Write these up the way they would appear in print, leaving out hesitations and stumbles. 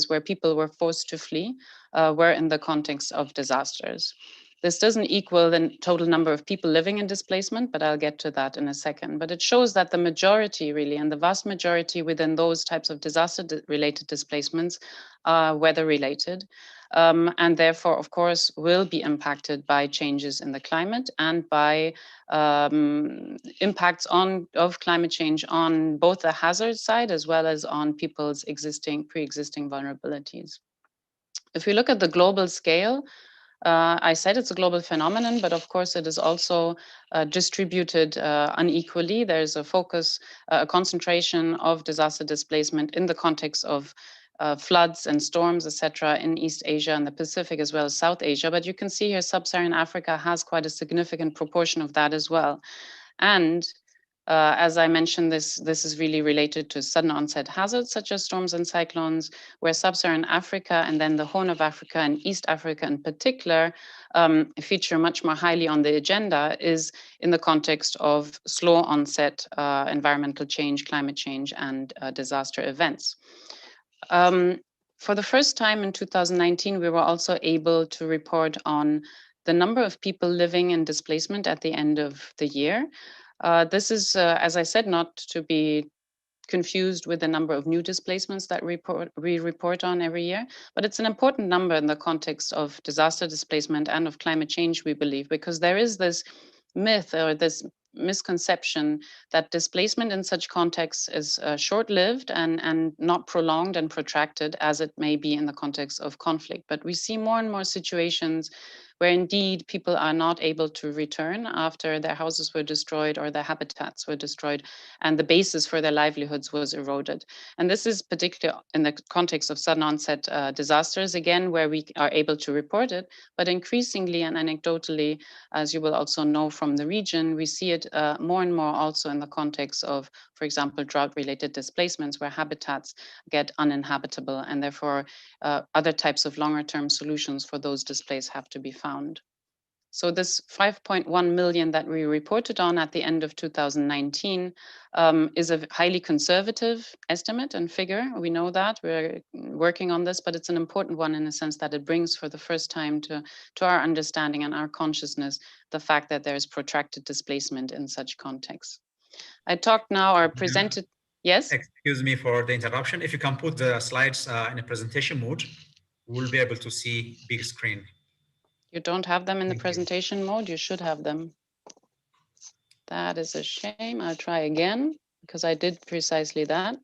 where people were forced to flee were in the context of disasters. This doesn't equal the total number of people living in displacement, but I'll get to that in a second. But it shows that the majority, really, and the vast majority within those types of disaster-related displacements are weather-related, and therefore, of course, will be impacted by changes in the climate and by impacts of climate change on both the hazard side as well as on people's pre-existing vulnerabilities. If we look at the global scale, I said it's a global phenomenon, but of course it is also distributed unequally. There's a focus, a concentration of disaster displacement in the context of floods and storms, etc., in East Asia and the Pacific, as well as South Asia. But you can see here Sub-Saharan Africa has quite a significant proportion of that as well. And as I mentioned, this is really related to sudden onset hazards such as storms and cyclones, where Sub-Saharan Africa and then the Horn of Africa and East Africa in particular feature much more highly on the agenda is in the context of slow onset environmental change, climate change, and disaster events. For the first time in 2019, we were also able to report on the number of people living in displacement at the end of the year. This is, as I said, not to be confused with the number of new displacements that we report on every year, but it's an important number in the context of disaster displacement and of climate change, we believe, because there is this myth or this misconception that displacement in such contexts is short-lived and not prolonged and protracted as it may be in the context of conflict. But we see more and more situations where indeed people are not able to return after their houses were destroyed or their habitats were destroyed and the basis for their livelihoods was eroded. And this is particularly in the context of sudden onset disasters, again, where we are able to report it, but increasingly and anecdotally, as you will also know from the region, we see it more and more also in the context of, for example, drought-related displacements where habitats get uninhabitable and therefore other types of longer-term solutions for those displaced have to be found. So this 5.1 million that we reported on at the end of 2019 is a highly conservative estimate and figure. We know that, we're working on this, but it's an important one in the sense that it brings for the first time to our understanding and our consciousness the fact that there is protracted displacement in such contexts. I talked now or presented, yes? Excuse me for the interruption. If you can put the slides in a presentation mode, we'll be able to see big screen. You don't have them in the presentation mode? You should have them. That is a shame. I'll try again because I did precisely that.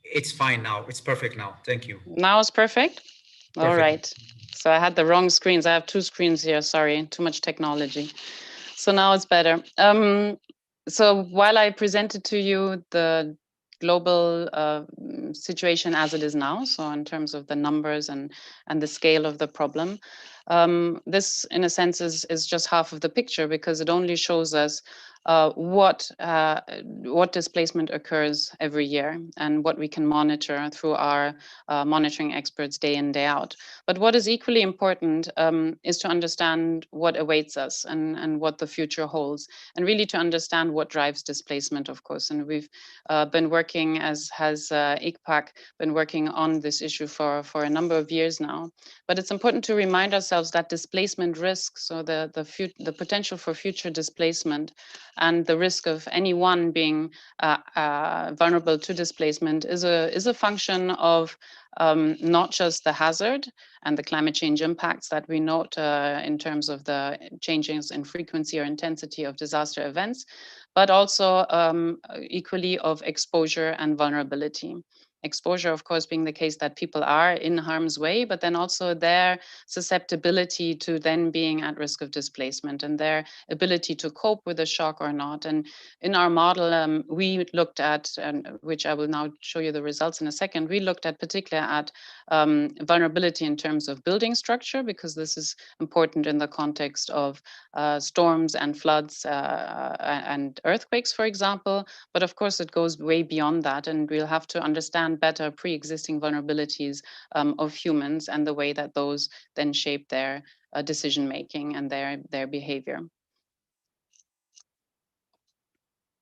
It's fine now. It's perfect now. Thank you. Now it's perfect? Perfect. All right. So I had the wrong screens. I have two screens here. Sorry, too much technology. So now it's better. So while I presented to you the global situation as it is now, so in terms of the numbers and the scale of the problem, this in a sense is just half of the picture because it only shows us what displacement occurs every year and what we can monitor through our monitoring experts day in, day out. But what is equally important is to understand what awaits us and what the future holds, and really to understand what drives displacement, of course. And we've been working, as has ICPAC, been working on this issue for a number of years now. But it's important to remind ourselves that displacement risk, so the potential for future displacement and the risk of anyone being vulnerable to displacement is a function of not just the hazard and the climate change impacts that we note in terms of the changes in frequency or intensity of disaster events, but also equally of exposure and vulnerability. Exposure, of course, being the case that people are in harm's way, but then also their susceptibility to then being at risk of displacement and their ability to cope with a shock or not. And in our model, we looked at, which I will now show you the results in a second, we looked at particularly at vulnerability in terms of building structure, because this is important in the context of storms and floods and earthquakes, for example. But of course, it goes way beyond that, and we'll have to understand better pre-existing vulnerabilities of humans and the way that those then shape their decision-making and their behavior.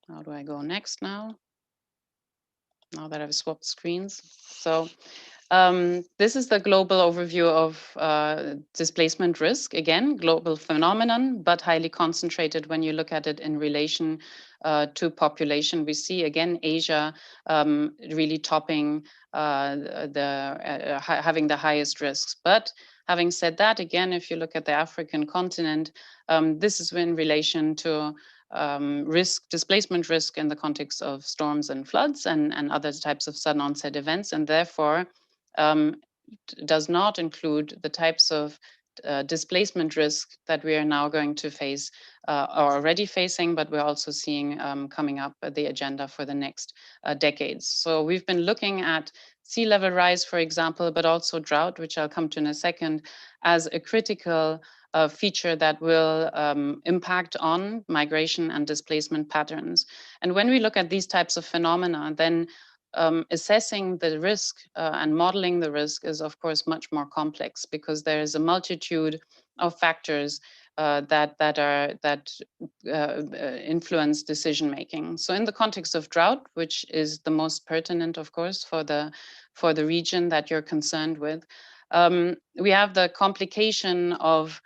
How do I go next now? now that I've swapped screens. So this is the global overview of displacement risk. Again, global phenomenon, but highly concentrated when you look at it in relation to population. We see again Asia really topping having the highest risks. But having said that, again, if you look at the African continent, this is in relation to displacement risk in the context of storms and floods and other types of sudden onset events, and therefore does not include the types of displacement risk that we are now going to face or already facing, but we're also seeing coming up the agenda for the next decades. So we've been looking at sea level rise, for example, but also drought, which I'll come to in a second, as a critical feature that will impact on migration and displacement patterns. And when we look at these types of phenomena, then assessing the risk and modeling the risk is, of course, much more complex because there is a multitude of factors that influence decision making. So, in the context of drought, which is the most pertinent, of course, for the region that you're concerned with, we have the complication of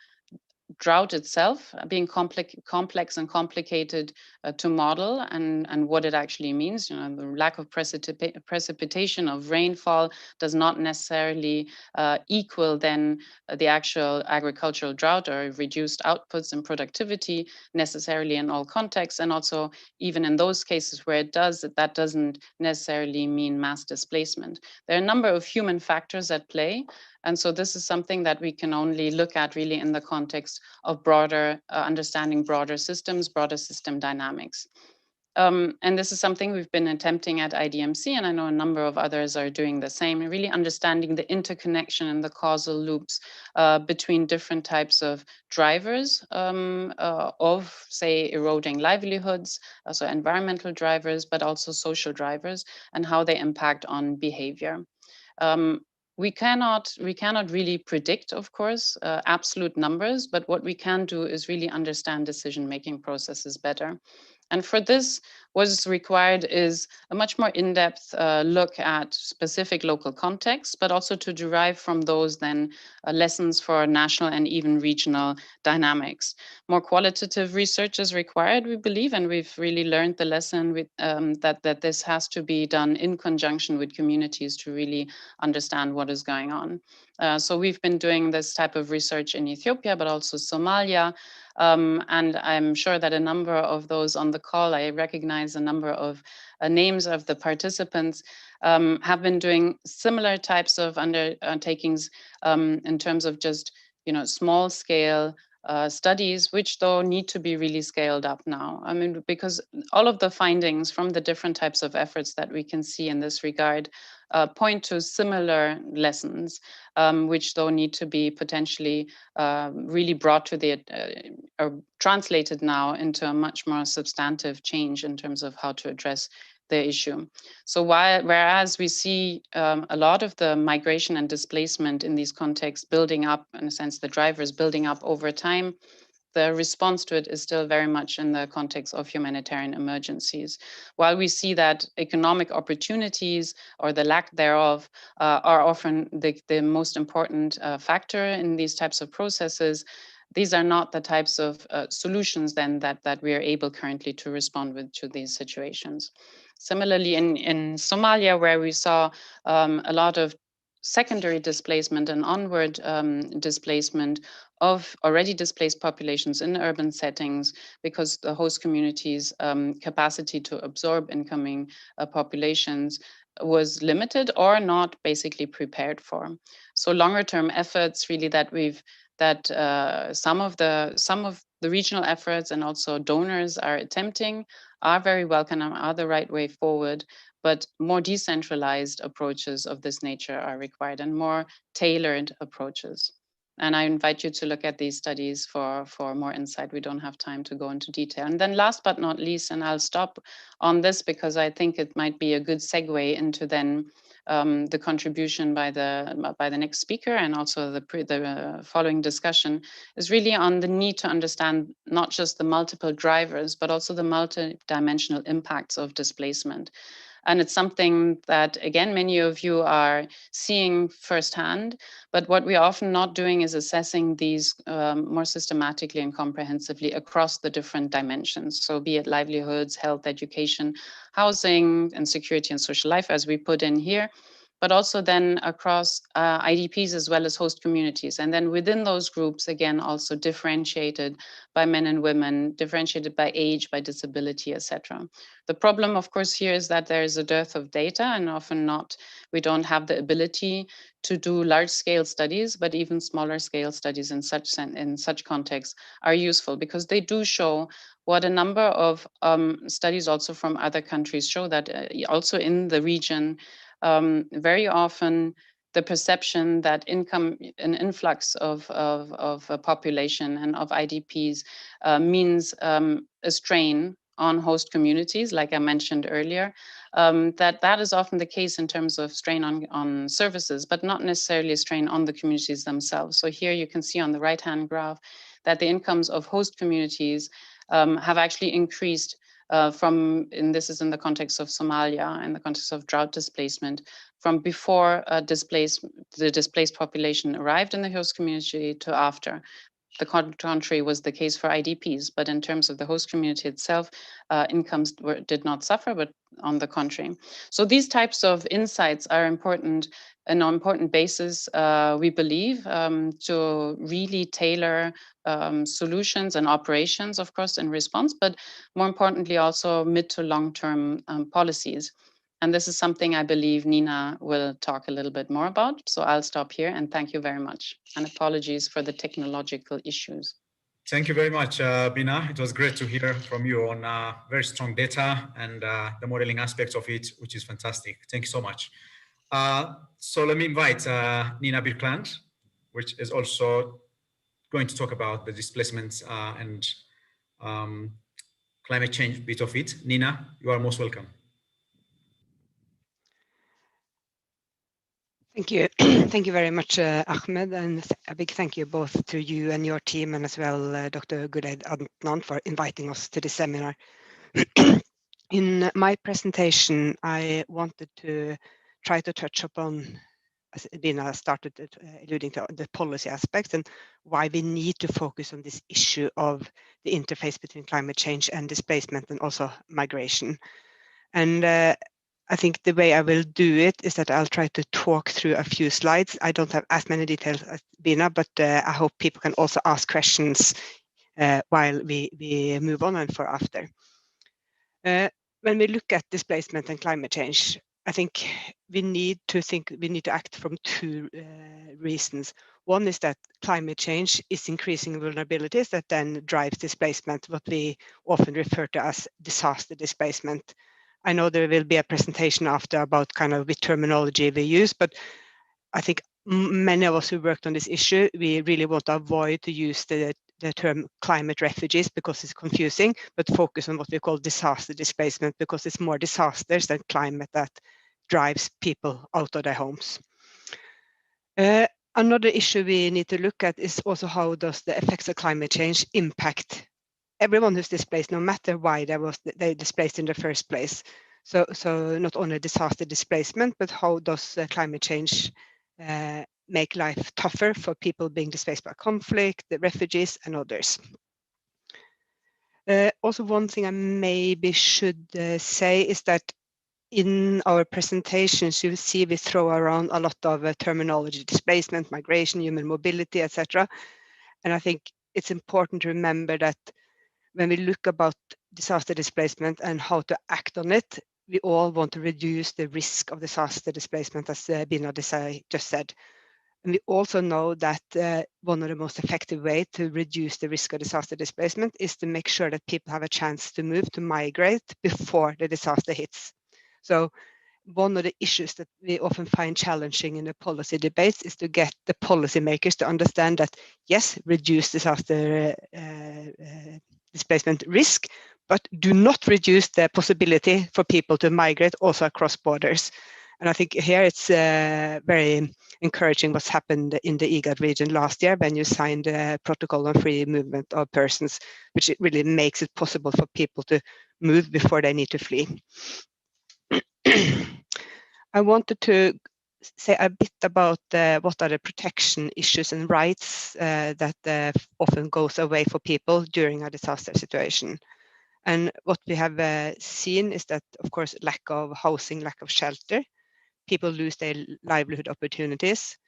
drought itself being complex and complicated to model and what it actually means. You know, the lack of precipitation of rainfall does not necessarily equal then the actual agricultural drought or reduced outputs and productivity necessarily in all contexts. And also even in those cases where it does, that doesn't necessarily mean mass displacement. There are a number of human factors at play. And so this is something that we can only look at really in the context of broader understanding broader systems, broader system dynamics. And this is something we've been attempting at IDMC, and I know a number of others are doing the same, really understanding the interconnection and the causal loops between different types of drivers of, say, eroding livelihoods, so environmental drivers, but also social drivers, and how they impact on behavior. We cannot really predict, of course, absolute numbers, but what we can do is really understand decision-making processes better. And for this, what is required is a much more in-depth look at specific local contexts, but also to derive from those then lessons for national and even regional dynamics. More qualitative research is required, we believe, and we've really learned the lesson with, that this has to be done in conjunction with communities to really understand what is going on. So we've been doing this type of research in Ethiopia, but also Somalia. And I'm sure that a number of those on the call, I recognize a number of names of the participants, have been doing similar types of undertakings in terms of just, you know, small scale studies, which though need to be really scaled up now. I mean, because all of the findings from the different types of efforts that we can see in this regard point to similar lessons, which though need to be potentially really brought to the, or translated now into a much more substantive change in terms of how to address the issue. So whereas we see a lot of the migration and displacement in these contexts building up, in a sense, the drivers building up over time, the response to it is still very much in the context of humanitarian emergencies. While we see that economic opportunities or the lack thereof are often the most important factor in these types of processes, these are not the types of solutions then that we are able currently to respond with to these situations. Similarly, in Somalia, where we saw a lot of secondary displacement and onward displacement of already displaced populations in urban settings because the host communities' capacity to absorb incoming populations was limited or not basically prepared for. So longer term efforts really that some of the regional efforts and also donors are attempting are very welcome and are the right way forward, but more decentralized approaches of this nature are required and more tailored approaches. And I invite you to look at these studies for more insight. We don't have time to go into detail. And then last but not least, and I'll stop on this because I think it might be a good segue into then the contribution by the next speaker and also the following discussion is really on the need to understand not just the multiple drivers, but also the multidimensional impacts of displacement. And it's something that, again, many of you are seeing firsthand. But what we're often not doing is assessing these more systematically and comprehensively across the different dimensions. So be it livelihoods, health, education, housing, and security and social life, as we put in here, but also then across IDPs as well as host communities. And then within those groups, again, also differentiated by men and women, differentiated by age, by disability, etc. The problem, of course, here is that there is a dearth of data, and often not, we don't have the ability to do large scale studies, but even smaller scale studies in such contexts are useful, because they do show what a number of studies also from other countries show, that also in the region, very often the perception that an influx of a population and of IDPs means a strain on host communities, like I mentioned earlier, that is often the case in terms of strain on services, but not necessarily a strain on the communities themselves. So here you can see on the right-hand graph that the incomes of host communities have actually increased and this is in the context of Somalia, in the context of drought displacement, from before the displaced population arrived in the host community to after. The contrary was the case for IDPs, but in terms of the host community itself, incomes did not suffer, but on the contrary. So these types of insights are important, an important basis, we believe, to really tailor solutions and operations, of course, in response, but more importantly, also mid to long-term policies. And this is something I believe Nina will talk a little bit more about. So I'll stop here and thank you very much. And apologies for the technological issues. Thank you very much, Bina. It was great to hear from you on very strong data and the modeling aspects of it, which is fantastic. Thank you so much. So let me invite Nina Birkland, which is also going to talk about the displacements and climate change bit of it. Nina, you are most welcome. Thank you. Thank you very much, Ahmed, and a big thank you both to you and your team, and as well Dr. Guled Adnan for inviting us to this seminar. In my presentation, I wanted to try to touch upon, as Dina started alluding to, the policy aspects and why we need to focus on this issue of the interface between climate change and displacement, and also migration. And I think the way I will do it is that I'll try to talk through a few slides. I don't have as many details as Bina, but I hope people can also ask questions while we move on and for after. When we look at displacement and climate change, I think we need to act from two reasons. One is that climate change is increasing vulnerabilities that then drives displacement, what we often refer to as disaster displacement. I know there will be a presentation after about kind of the terminology we use, but I think many of us who worked on this issue, we really want to avoid to use the term climate refugees because it's confusing, but focus on what we call disaster displacement, because it's more disasters than climate that drives people out of their homes. Another issue we need to look at is also how does the effects of climate change impact everyone who's displaced, no matter why they displaced in the first place. So not only disaster displacement, but how does climate change make life tougher for people being displaced by conflict, the refugees, and others. Also, one thing I maybe should say is that in our presentations, you see we throw around a lot of terminology: displacement, migration, human mobility, etc. And I think it's important to remember that when we look about disaster displacement and how to act on it, we all want to reduce the risk of disaster displacement, as Bina just said. And we also know that one of the most effective ways to reduce the risk of disaster displacement is to make sure that people have a chance to move, to migrate before the disaster hits. So one of the issues that we often find challenging in the policy debates is to get the policymakers to understand that, yes, reduce disaster displacement risk, but do not reduce the possibility for people to migrate also across borders. And I think here it's very encouraging what's happened in the IGAD region last year when you signed a protocol on free movement of persons, which really makes it possible for people to move before they need to flee. I wanted to say a bit about what are the protection issues and rights that often goes away for people during a disaster situation. And what we have seen is that, of course, lack of housing, lack of shelter, people lose their livelihood opportunities,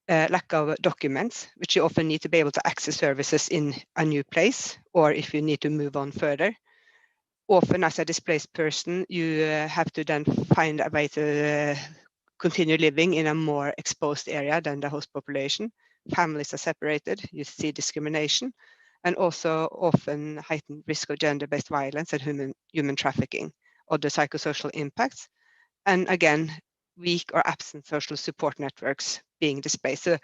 lack of documents, which you often need to be able to access services in a new place, or if you need to move on further. Often as a displaced person, you have to then find a way to continue living in a more exposed area than the host population. Families are separated, you see discrimination, and also often heightened risk of gender-based violence and human trafficking, other psychosocial impacts, and again, weak or absent social support networks being displaced. So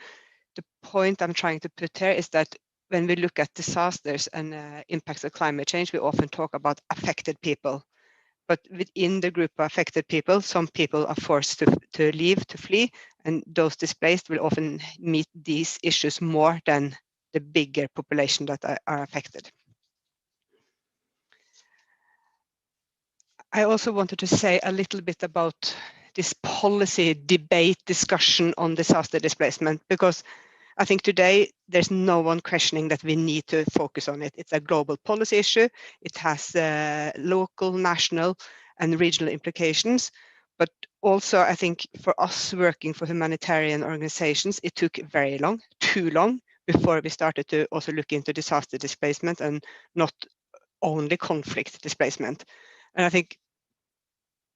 the point I'm trying to put here is that when we look at disasters and impacts of climate change, we often talk about affected people. But within the group of affected people, some people are forced to leave, to flee, and those displaced will often meet these issues more than the bigger population that are affected. I also wanted to say a little bit about this policy debate discussion on disaster displacement, because I think today there's no one questioning that we need to focus on it. It's a global policy issue. It has local, national, and regional implications. But also, I think for us working for humanitarian organizations, it took very long, too long, before we started to also look into disaster displacement and not only conflict displacement. And I think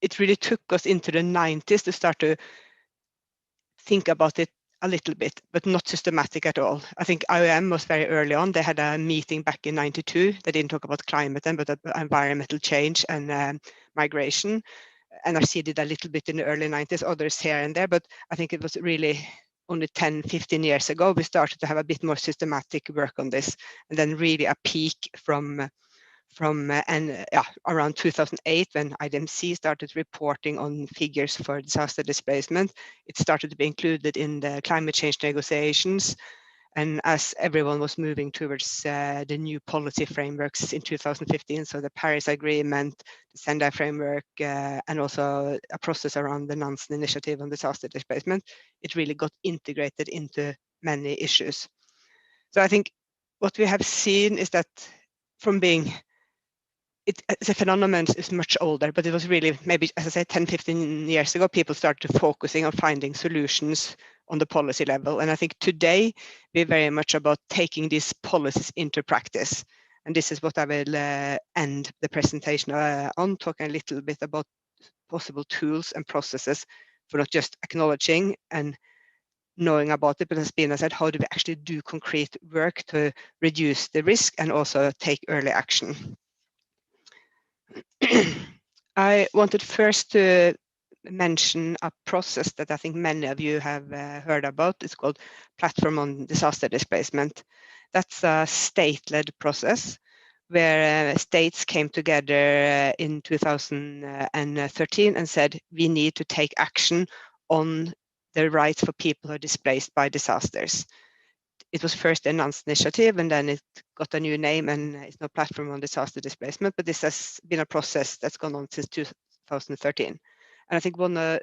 it really took us into the 90s to start to think about it a little bit, but not systematic at all. I think IOM was very early on. They had a meeting back in 92. They didn't talk about climate then, but environmental change and migration. NRC did a little bit in the early 90s, others here and there, but I think it was really only 10, 15 years ago, we started to have a bit more systematic work on this. And then really a peak from around 2008, when IDMC started reporting on figures for disaster displacement, it started to be included in the climate change negotiations. And as everyone was moving towards the new policy frameworks in 2015, so the Paris Agreement, the Sendai Framework, and also a process around the Nansen Initiative on disaster displacement, it really got integrated into many issues. So I think what we have seen is that from being the phenomenon is much older, but it was really maybe, as I said, 10, 15 years ago, people started focusing on finding solutions on the policy level. And I think today we're very much about taking these policies into practice. And this is what I will end the presentation on, talking a little bit about possible tools and processes for not just acknowledging and knowing about it, but as Bina said, how do we actually do concrete work to reduce the risk and also take early action? I wanted first to mention a process that I think many of you have heard about. It's called Platform on Disaster Displacement. That's a state-led process where states came together in 2013 and said, we need to take action on the rights for people who are displaced by disasters. It was first a Nansen Initiative, and then it got a new name, and it's now Platform on Disaster Displacement. But this has been a process that's gone on since 2013. And I think one of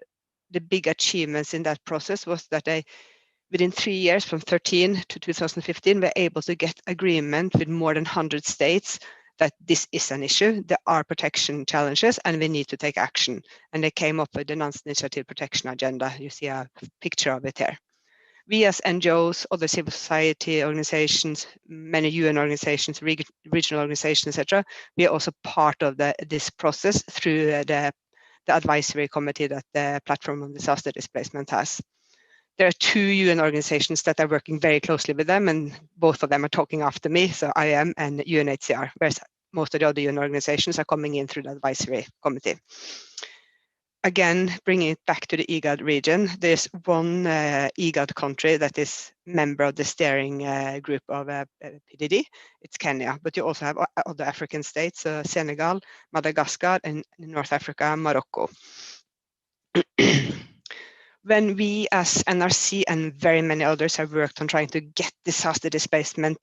the big achievements in that process was that they, within 3 years, from 2013 to 2015, were able to get agreement with more than 100 states that this is an issue, there are protection challenges, and we need to take action. And they came up with the Nansen Initiative Protection Agenda. You see a picture of it here. We as NGOs, other civil society organizations, many UN organizations, regional organizations, etc., we are also part of this process through the advisory committee that the Platform on Disaster Displacement has. There are 2 UN organizations that are working very closely with them, and both of them are talking after me, so IOM and UNHCR, whereas most of the other UN organizations are coming in through the advisory committee. Again, bringing it back to the IGAD region, there's one IGAD country that is member of the steering group of PDD. It's Kenya, but you also have other African states, Senegal, Madagascar, and North Africa, Morocco. When we as NRC and very many others have worked on trying to get disaster displacement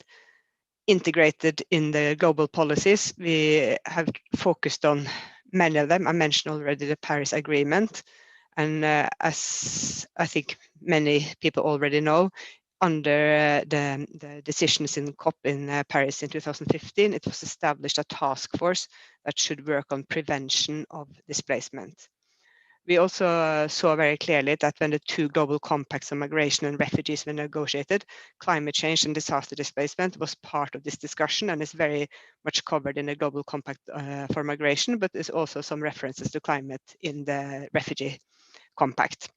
integrated in the global policies, we have focused on many of them. I mentioned already the Paris Agreement. And as I think many people already know, under the decisions in COP in Paris in 2015, it was established a task force that should work on prevention of displacement. We also saw very clearly that when the two global compacts on migration and refugees were negotiated, climate change and disaster displacement was part of this discussion and is very much covered in the global compact for migration, but there's also some references to climate in the refugee compact.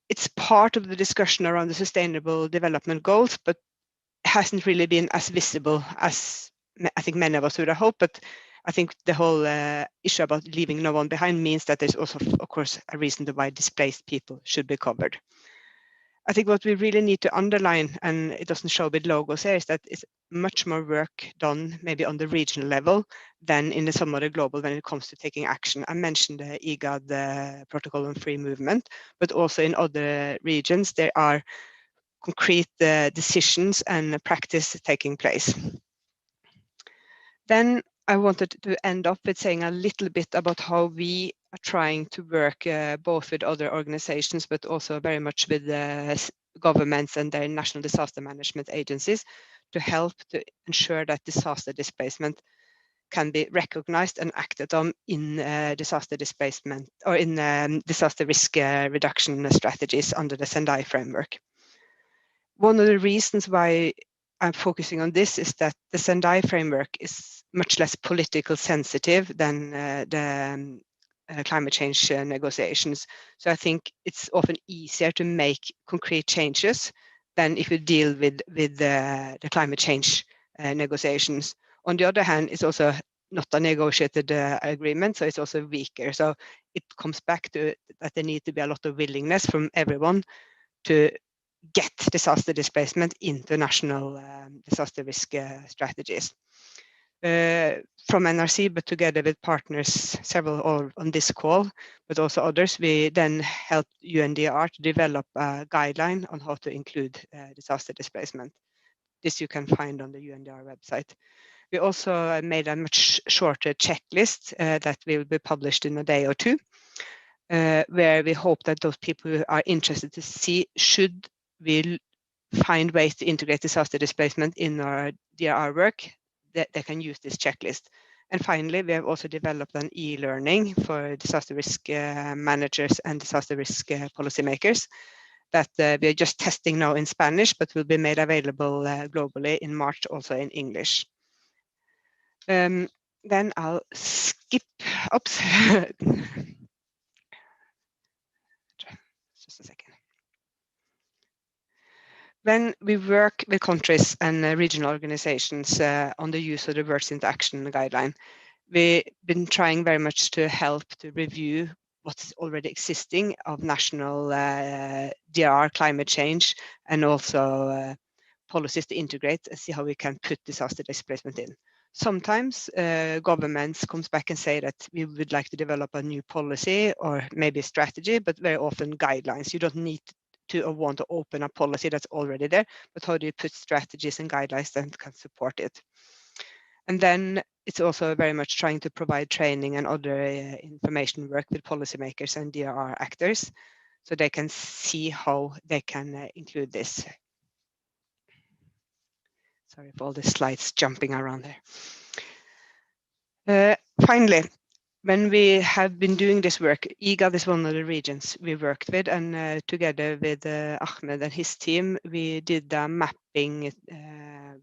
It's part of the discussion around the sustainable development goals, but hasn't really been as visible as I think many of us would have hoped. But I think the whole issue about leaving no one behind means that there's also, of course, a reason to why displaced people should be covered. I think what we really need to underline, and it doesn't show with logos here, is that it's much more work done maybe on the regional level than in the some other global when it comes to taking action. I mentioned the IGAD protocol on free movement, but also in other regions, there are concrete decisions and practice taking place. Then I wanted to end up with saying a little bit about how we are trying to work both with other organizations, but also very much with governments and their national disaster management agencies to help to ensure that disaster displacement can be recognized and acted on in disaster displacement or in disaster risk reduction strategies under the Sendai framework. One of the reasons why I'm focusing on this is that the Sendai framework is much less political sensitive than the climate change negotiations. So I think it's often easier to make concrete changes than if you deal with the climate change negotiations. On the other hand, it's also not a negotiated agreement, so it's also weaker. So it comes back to that there needs to be a lot of willingness from everyone to get disaster displacement into national disaster risk strategies. From NRC, but together with partners, several on this call, but also others, we then helped UNDR to develop a guideline on how to include disaster displacement. This you can find on the UNDR website. We also made a much shorter checklist that will be published in a day or two, where we hope that those people who are interested to see should we find ways to integrate disaster displacement in our DRR work, that they can use this checklist. And finally, we have also developed an e-learning for disaster risk managers and disaster risk policymakers that we are just testing now in Spanish, but will be made available globally in March, also in English. Then I'll skip, oops. Just a second. When we work with countries and regional organizations on the use of the Words into Action guideline, we've been trying very much to help to review what's already existing of national DRR climate change and also policies to integrate and see how we can put disaster displacement in. Sometimes governments comes back and say that we would like to develop a new policy or maybe a strategy, but very often guidelines. You don't need to or want to open a policy that's already there, but how do you put strategies and guidelines that can support it? And then it's also very much trying to provide training and other information work with policymakers and DRR actors so they can see how they can include this. Sorry for all the slides jumping around there. Finally, when we have been doing this work, IGAD is one of the regions we worked with, and together with Ahmed and his team, we did a mapping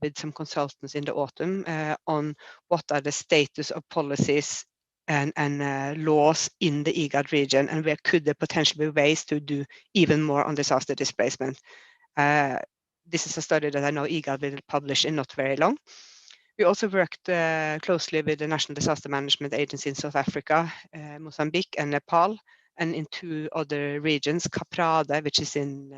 with some consultants in the autumn on what are the status of policies and laws in the IGAD region, and where could there potentially be ways to do even more on disaster displacement. This is a study that I know IGAD will publish in not very long. We also worked closely with the National Disaster Management Agency in South Africa, Mozambique and Nepal, and in 2 other regions, Caprade, which is in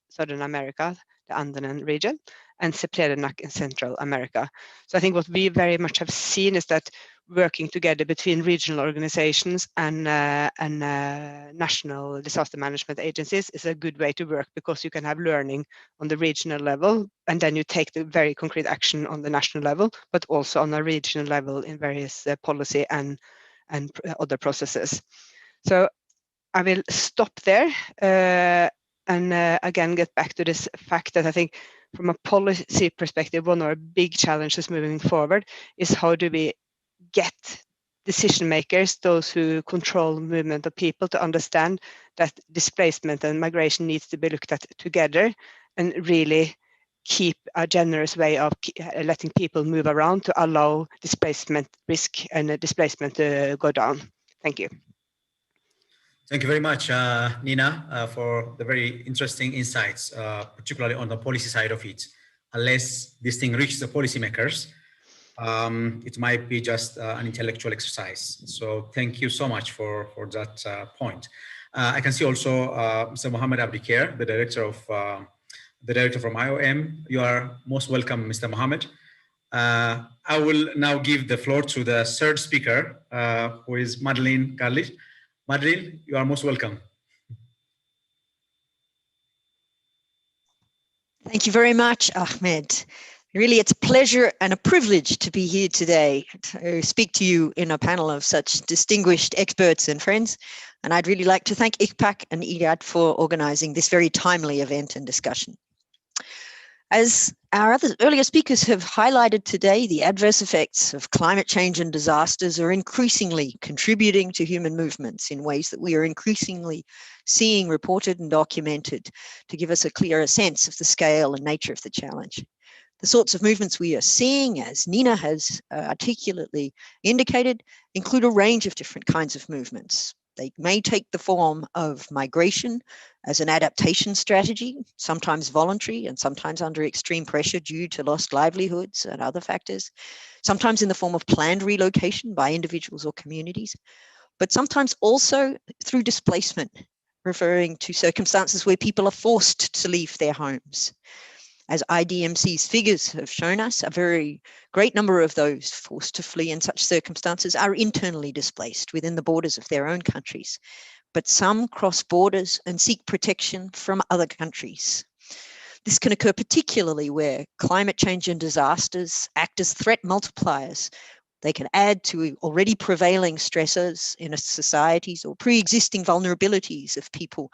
Southern America, the Andean region, and Seplerenac in Central America. So I think what we very much have seen is that working together between regional organizations and national disaster management agencies is a good way to work, because you can have learning on the regional level, and then you take the very concrete action on the national level, but also on a regional level in various policy and other processes. So I will stop there and again get back to this fact that I think from a policy perspective, one of our big challenges moving forward is how do we get decision makers, those who control movement of people, to understand that displacement and migration needs to be looked at together, and really keep a generous way of letting people move around to allow displacement risk and displacement to go down. Thank you. Thank you very much, Nina, for the very interesting insights, particularly on the policy side of it. Unless this thing reaches the policymakers, it might be just an intellectual exercise. So thank you so much for that point. I can see also Mr. Mohammed Abdikair, the director from IOM. You are most welcome, Mr. Mohammed. I will now give the floor to the third speaker, who is Madeleine Garlich. Madeleine, you are most welcome. Thank you very much, Ahmed. Really, it's a pleasure and a privilege to be here today to speak to you in a panel of such distinguished experts and friends. And I'd really like to thank ICPAC and IRAD for organizing this very timely event and discussion. As our earlier speakers have highlighted today, the adverse effects of climate change and disasters are increasingly contributing to human movements in ways that we are increasingly seeing reported and documented to give us a clearer sense of the scale and nature of the challenge. The sorts of movements we are seeing, as Nina has articulately indicated, include a range of different kinds of movements. They may take the form of migration as an adaptation strategy, sometimes voluntary and sometimes under extreme pressure due to lost livelihoods and other factors, sometimes in the form of planned relocation by individuals or communities, but sometimes also through displacement, referring to circumstances where people are forced to leave their homes. As IDMC's figures have shown us, a very great number of those forced to flee in such circumstances are internally displaced within the borders of their own countries, but some cross borders and seek protection from other countries. This can occur particularly where climate change and disasters act as threat multipliers. They can add to already prevailing stressors in societies or pre-existing vulnerabilities of people,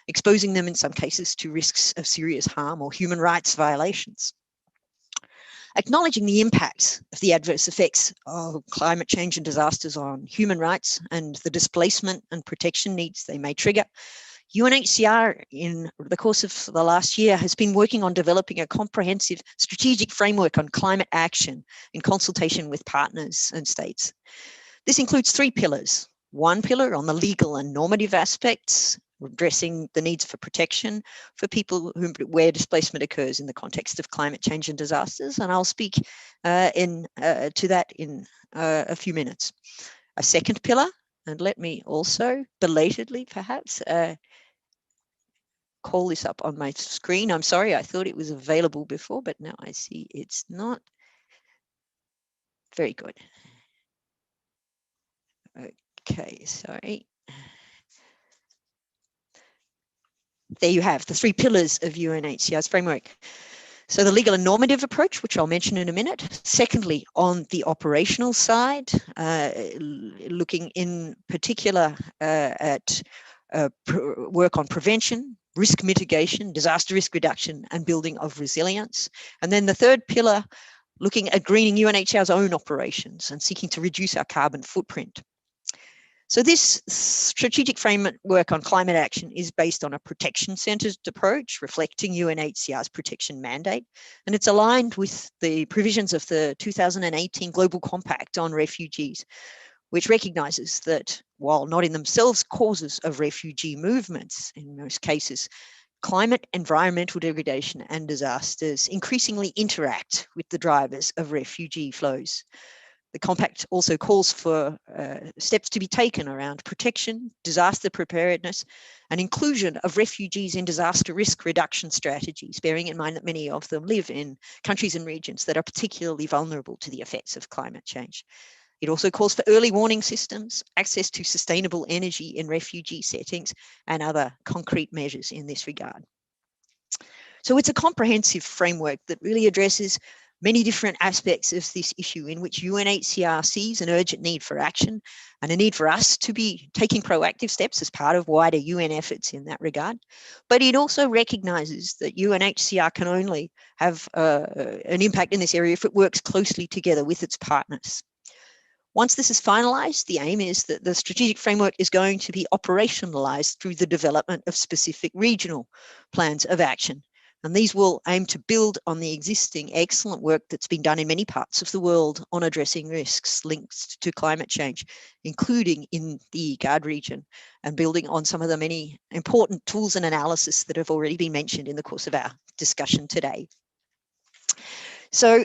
exposing them in some cases to risks of serious harm or human rights violations. Acknowledging the impacts of the adverse effects of climate change and disasters on human rights and the displacement and protection needs they may trigger, UNHCR, in the course of the last year, has been working on developing a comprehensive strategic framework on climate action in consultation with partners and states. This includes 3 pillars. One pillar on the legal and normative aspects, addressing the needs for protection for people where displacement occurs in the context of climate change and disasters, and I'll speak to that in a few minutes. A second pillar, and let me also belatedly perhaps call this up on my screen. I'm sorry, I thought it was available before, but now I see it's not. Very good. Okay, sorry. There you have the 3 pillars of UNHCR's framework. So the legal and normative approach, which I'll mention in a minute. Secondly, on the operational side, looking in particular at work on prevention, risk mitigation, disaster risk reduction, and building of resilience. And then the third pillar, looking at greening UNHCR's own operations and seeking to reduce our carbon footprint. So this strategic framework on climate action is based on a protection-centered approach, reflecting UNHCR's protection mandate, and it's aligned with the provisions of the 2018 Global Compact on Refugees, which recognizes that while not in themselves causes of refugee movements, in most cases, climate, environmental degradation, and disasters increasingly interact with the drivers of refugee flows. The compact also calls for steps to be taken around protection, disaster preparedness, and inclusion of refugees in disaster risk reduction strategies, bearing in mind that many of them live in countries and regions that are particularly vulnerable to the effects of climate change. It also calls for early warning systems, access to sustainable energy in refugee settings, and other concrete measures in this regard. So it's a comprehensive framework that really addresses many different aspects of this issue, in which UNHCR sees an urgent need for action and a need for us to be taking proactive steps as part of wider UN efforts in that regard. But it also recognises that UNHCR can only have an impact in this area if it works closely together with its partners. Once this is finalised, the aim is that the strategic framework is going to be operationalised through the development of specific regional plans of action. And these will aim to build on the existing excellent work that's been done in many parts of the world on addressing risks linked to climate change, including in the IGAD region, and building on some of the many important tools and analysis that have already been mentioned in the course of our discussion today. So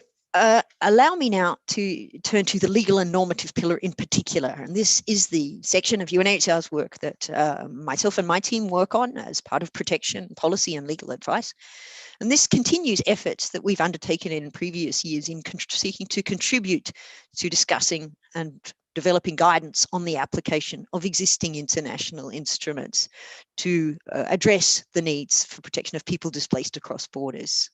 allow me now to turn to the legal and normative pillar in particular. And this is the section of UNHCR's work that myself and my team work on as part of protection, policy and legal advice. And this continues efforts that we've undertaken in previous years in seeking to contribute to discussing and developing guidance on the application of existing international instruments to address the needs for protection of people displaced across borders.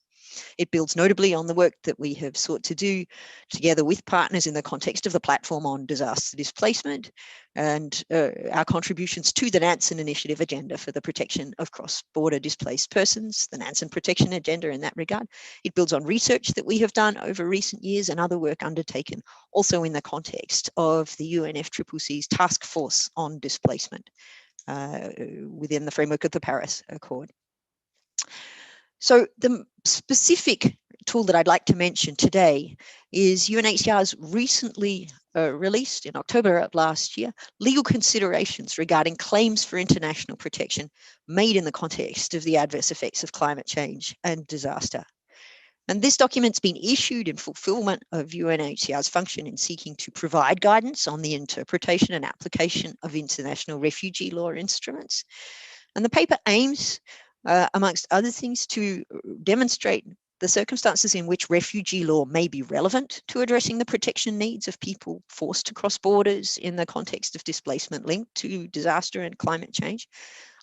It builds notably on the work that we have sought to do together with partners in the context of the platform on disaster displacement and our contributions to the Nansen Initiative agenda for the protection of cross-border displaced persons, the Nansen Protection Agenda in that regard. It builds on research that we have done over recent years and other work undertaken also in the context of the UNFCCC's Task Force on Displacement within the framework of the Paris Accord. So the specific tool that I'd like to mention today is UNHCR's recently released in October of last year, legal considerations regarding claims for international protection made in the context of the adverse effects of climate change and disaster. And this document's been issued in fulfillment of UNHCR's function in seeking to provide guidance on the interpretation and application of international refugee law instruments. And the paper aims, amongst other things, to demonstrate the circumstances in which refugee law may be relevant to addressing the protection needs of people forced to cross borders in the context of displacement linked to disaster and climate change,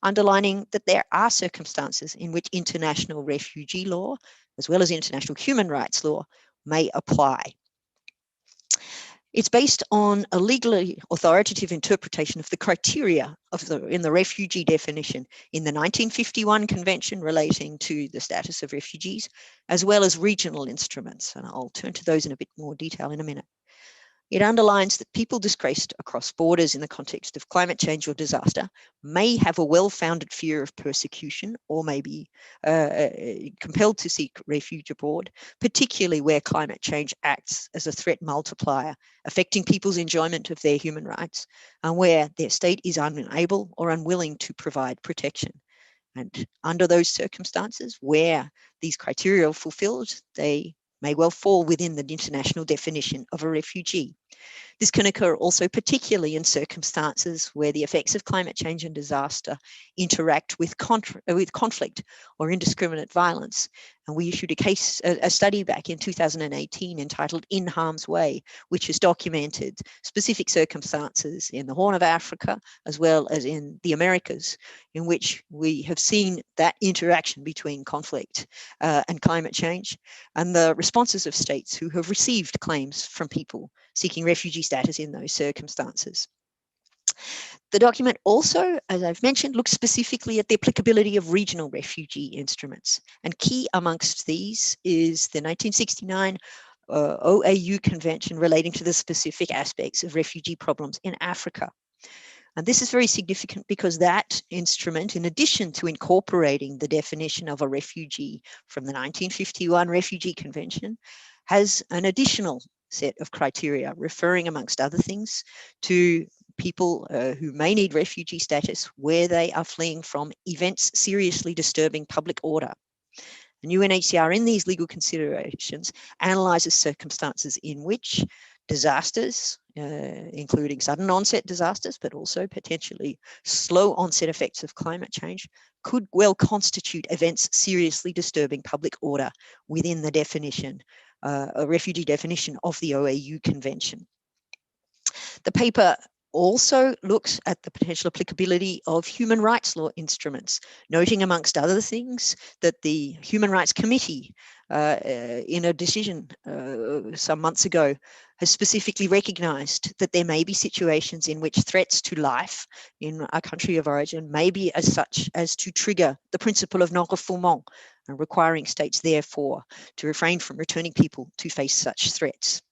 underlining that there are circumstances in which international refugee law, as well as international human rights law, may apply. It's based on a legally authoritative interpretation of the criteria in the refugee definition in the 1951 Convention relating to the status of refugees, as well as regional instruments. And I'll turn to those in a bit more detail in a minute. It underlines that people displaced across borders in the context of climate change or disaster may have a well-founded fear of persecution or may be compelled to seek refuge abroad, particularly where climate change acts as a threat multiplier, affecting people's enjoyment of their human rights, and where their state is unable or unwilling to provide protection. And under those circumstances, where these criteria are fulfilled, they may well fall within the international definition of a refugee. This can occur also particularly in circumstances where the effects of climate change and disaster interact with conflict or indiscriminate violence. And we issued a study back in 2018 entitled In Harm's Way, which has documented specific circumstances in the Horn of Africa, as well as in the Americas, in which we have seen that interaction between conflict and climate change, and the responses of states who have received claims from people seeking refugee status in those circumstances. The document also, as I've mentioned, looks specifically at the applicability of regional refugee instruments. And key amongst these is the 1969 OAU Convention relating to the specific aspects of refugee problems in Africa. And this is very significant because that instrument, in addition to incorporating the definition of a refugee from the 1951 Refugee Convention, has an additional set of criteria referring, amongst other things, to people who may need refugee status where they are fleeing from events seriously disturbing public order. And UNHCR in these legal considerations analyses circumstances in which Disasters, including sudden onset disasters, but also potentially slow onset effects of climate change, could well constitute events seriously disturbing public order within the definition, a refugee definition of the OAU Convention. The paper also looks at the potential applicability of human rights law instruments, noting amongst other things that the Human Rights Committee in a decision some months ago has specifically recognized that there may be situations in which threats to life in a country of origin may be as such as to trigger the principle of non-refoulement, and requiring states therefore to refrain from returning people to face such threats.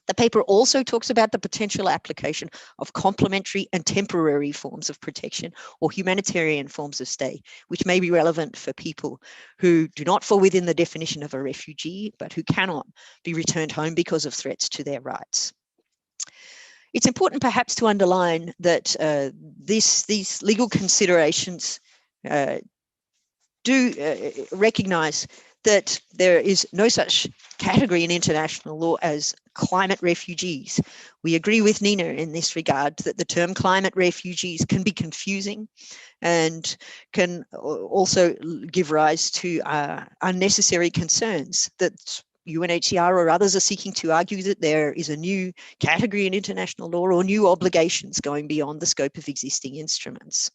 The paper also talks about the potential application of complementary and temporary forms of protection or humanitarian forms of stay, which may be relevant for people who do not fall within the definition of a refugee, but who cannot be returned home because of threats to their rights. It's important perhaps to underline that these legal considerations do recognize that there is no such category in international law as climate refugees. We agree with Nina in this regard that the term climate refugees can be confusing and can also give rise to unnecessary concerns that UNHCR or others are seeking to argue that there is a new category in international law or new obligations going beyond the scope of existing instruments.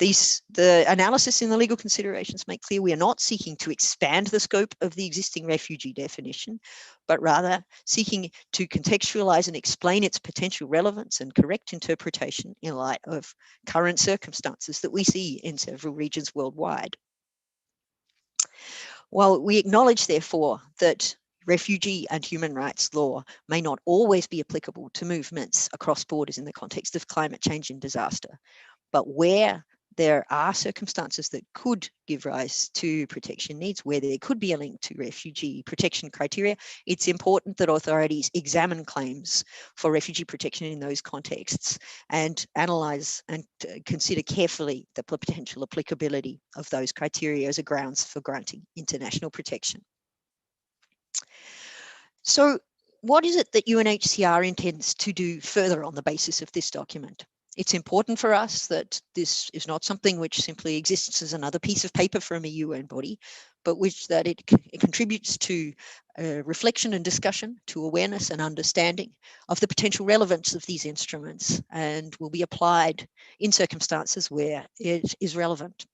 The analysis in the legal considerations make clear we are not seeking to expand the scope of the existing refugee definition, but rather seeking to contextualize and explain its potential relevance and correct interpretation in light of current circumstances that we see in several regions worldwide. While we acknowledge, therefore, that refugee and human rights law may not always be applicable to movements across borders in the context of climate change and disaster, but where there are circumstances that could give rise to protection needs, where there could be a link to refugee protection criteria, it's important that authorities examine claims for refugee protection in those contexts and analyse and consider carefully the potential applicability of those criteria as a grounds for granting international protection. So, what is it that UNHCR intends to do further on the basis of this document? It's important for us that this is not something which simply exists as another piece of paper from a UN body, but that it contributes to reflection and discussion, to awareness and understanding of the potential relevance of these instruments, and will be applied in circumstances where it is relevant.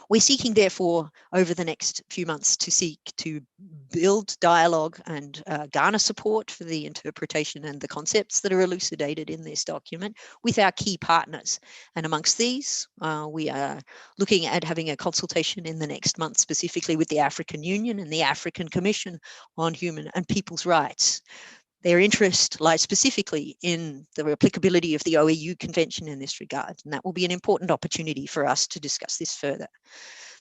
We're seeking, therefore, over the next few months to build dialogue and garner support for the interpretation and the concepts that are elucidated in this document with our key partners. And amongst these, we are looking at having a consultation in the next month, specifically with the African Union and the African Commission on Human and People's Rights. Their interest lies specifically in the applicability of the OAU Convention in this regard, and that will be an important opportunity for us to discuss this further.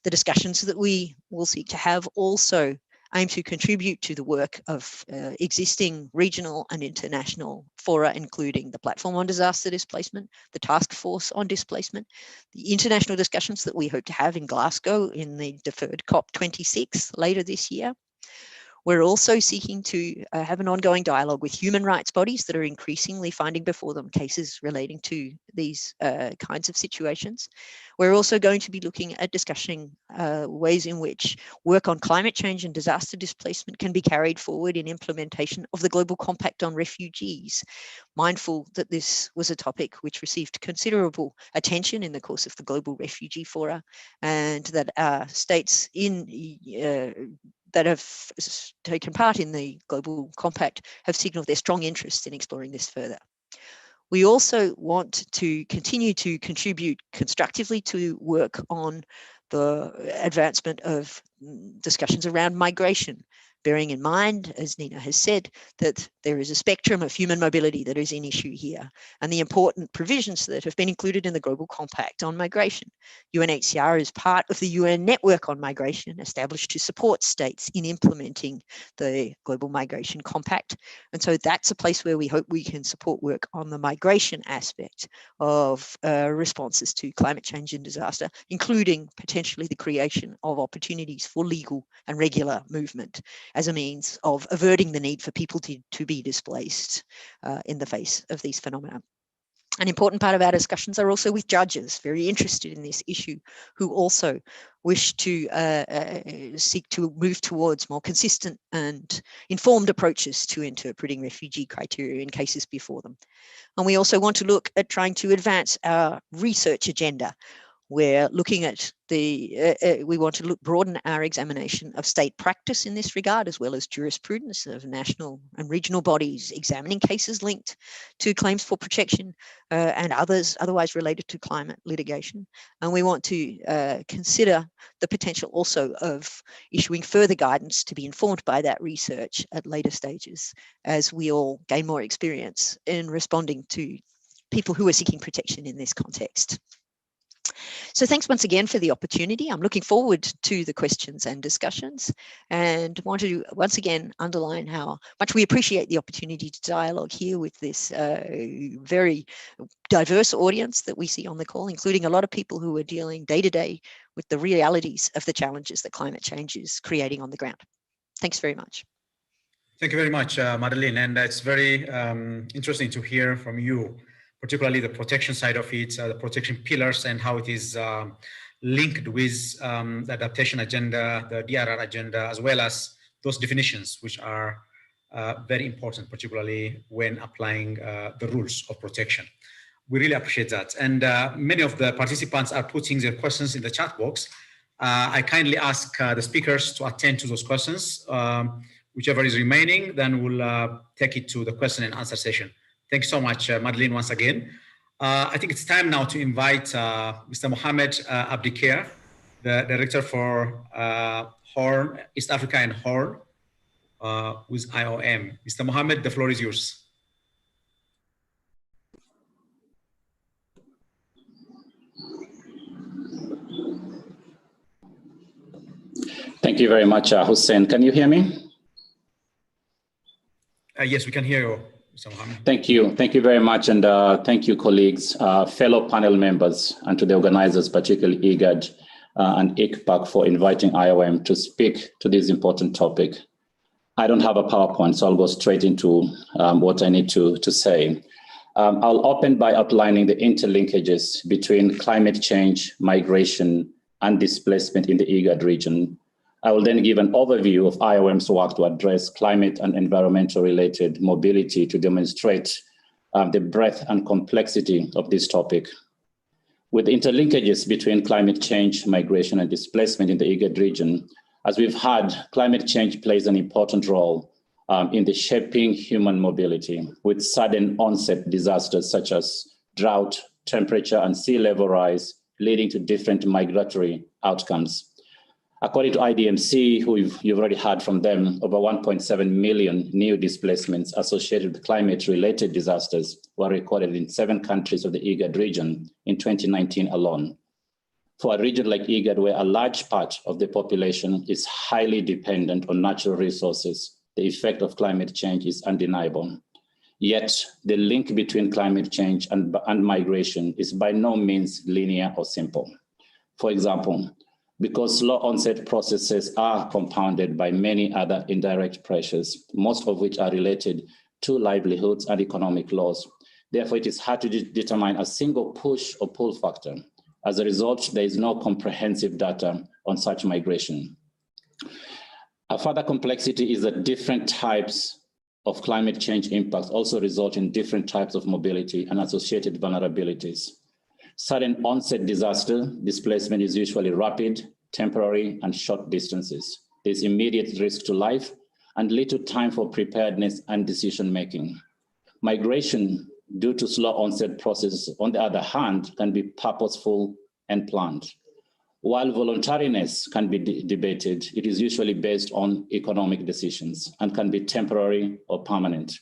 The discussions that we will seek to have also aim to contribute to the work of existing regional and international fora, including the Platform on Disaster Displacement, the Task Force on Displacement, the international discussions that we hope to have in Glasgow in the deferred COP26 later this year. We're also seeking to have an ongoing dialogue with human rights bodies that are increasingly finding before them cases relating to these kinds of situations. We're also going to be looking at discussing ways in which work on climate change and disaster displacement can be carried forward in implementation of the Global Compact on Refugees, mindful that this was a topic which received considerable attention in the course of the Global Refugee Fora, and that states that have taken part in the Global Compact have signalled their strong interest in exploring this further. We also want to continue to contribute constructively to work on the advancement of discussions around migration, bearing in mind, as Nina has said, that there is a spectrum of human mobility that is in issue here, and the important provisions that have been included in the Global Compact on migration. UNHCR is part of the UN network on migration established to support states in implementing the Global Migration Compact. And so that's a place where we hope we can support work on the migration aspect of responses to climate change and disaster, including potentially the creation of opportunities for legal and regular movement. as a means of averting the need for people to be displaced in the face of these phenomena. An important part of our discussions are also with judges very interested in this issue, who also wish to seek to move towards more consistent and informed approaches to interpreting refugee criteria in cases before them. And we also want to look at trying to advance our research agenda. We're looking at we want to broaden our examination of state practice in this regard, as well as jurisprudence of national and regional bodies examining cases linked to claims for protection and others otherwise related to climate litigation. And we want to consider the potential also of issuing further guidance to be informed by that research at later stages, as we all gain more experience in responding to people who are seeking protection in this context. So thanks once again for the opportunity. I'm looking forward to the questions and discussions, and want to once again underline how much we appreciate the opportunity to dialogue here with this very diverse audience that we see on the call, including a lot of people who are dealing day to day with the realities of the challenges that climate change is creating on the ground. Thanks very much. Thank you very much, Madeleine. And it's very interesting to hear from you, particularly the protection side of it, the protection pillars, and how it is linked with the adaptation agenda, the DRR agenda, as well as those definitions, which are very important, particularly when applying the rules of protection. We really appreciate that. And many of the participants are putting their questions in the chat box. I kindly ask the speakers to attend to those questions. Whichever is remaining, then we'll take it to the question and answer session. Thank you so much, Madeleine, once again. I think it's time now to invite Mr. Mohamed Abdikair, the Director for Horn, East Africa and Horn with IOM. Mr. Mohamed, the floor is yours. Thank you very much, Hussein. Can you hear me? Yes, we can hear you, Mr. Mohamed. Thank you. Thank you very much. And thank you, colleagues, fellow panel members, and to the organizers, particularly IGAD and ICPAC, for inviting IOM to speak to this important topic. I don't have a PowerPoint, so I'll go straight into what I need to say. I'll open by outlining the interlinkages between climate change, migration, and displacement in the IGAD region. I will then give an overview of IOM's work to address climate and environmental related mobility to demonstrate the breadth and complexity of this topic. With interlinkages between climate change, migration, and displacement in the IGAD region, as we've heard, climate change plays an important role in the shaping human mobility, with sudden onset disasters such as drought, temperature, and sea level rise, leading to different migratory outcomes. According to IDMC, who you've already heard from them, over 1.7 million new displacements associated with climate-related disasters were recorded in 7 countries of the IGAD region in 2019 alone. For a region like IGAD, where a large part of the population is highly dependent on natural resources, the effect of climate change is undeniable. Yet, the link between climate change and migration is by no means linear or simple. For example, because slow onset processes are compounded by many other indirect pressures, most of which are related to livelihoods and economic laws. Therefore, it is hard to determine a single push or pull factor. As a result, there is no comprehensive data on such migration. A further complexity is that different types of climate change impacts also result in different types of mobility and associated vulnerabilities. Sudden onset disaster displacement is usually rapid, temporary, and short distances. There's immediate risk to life and little time for preparedness and decision-making. Migration, due to slow onset processes, on the other hand, can be purposeful and planned. While voluntariness can be debated, it is usually based on economic decisions and can be temporary or permanent.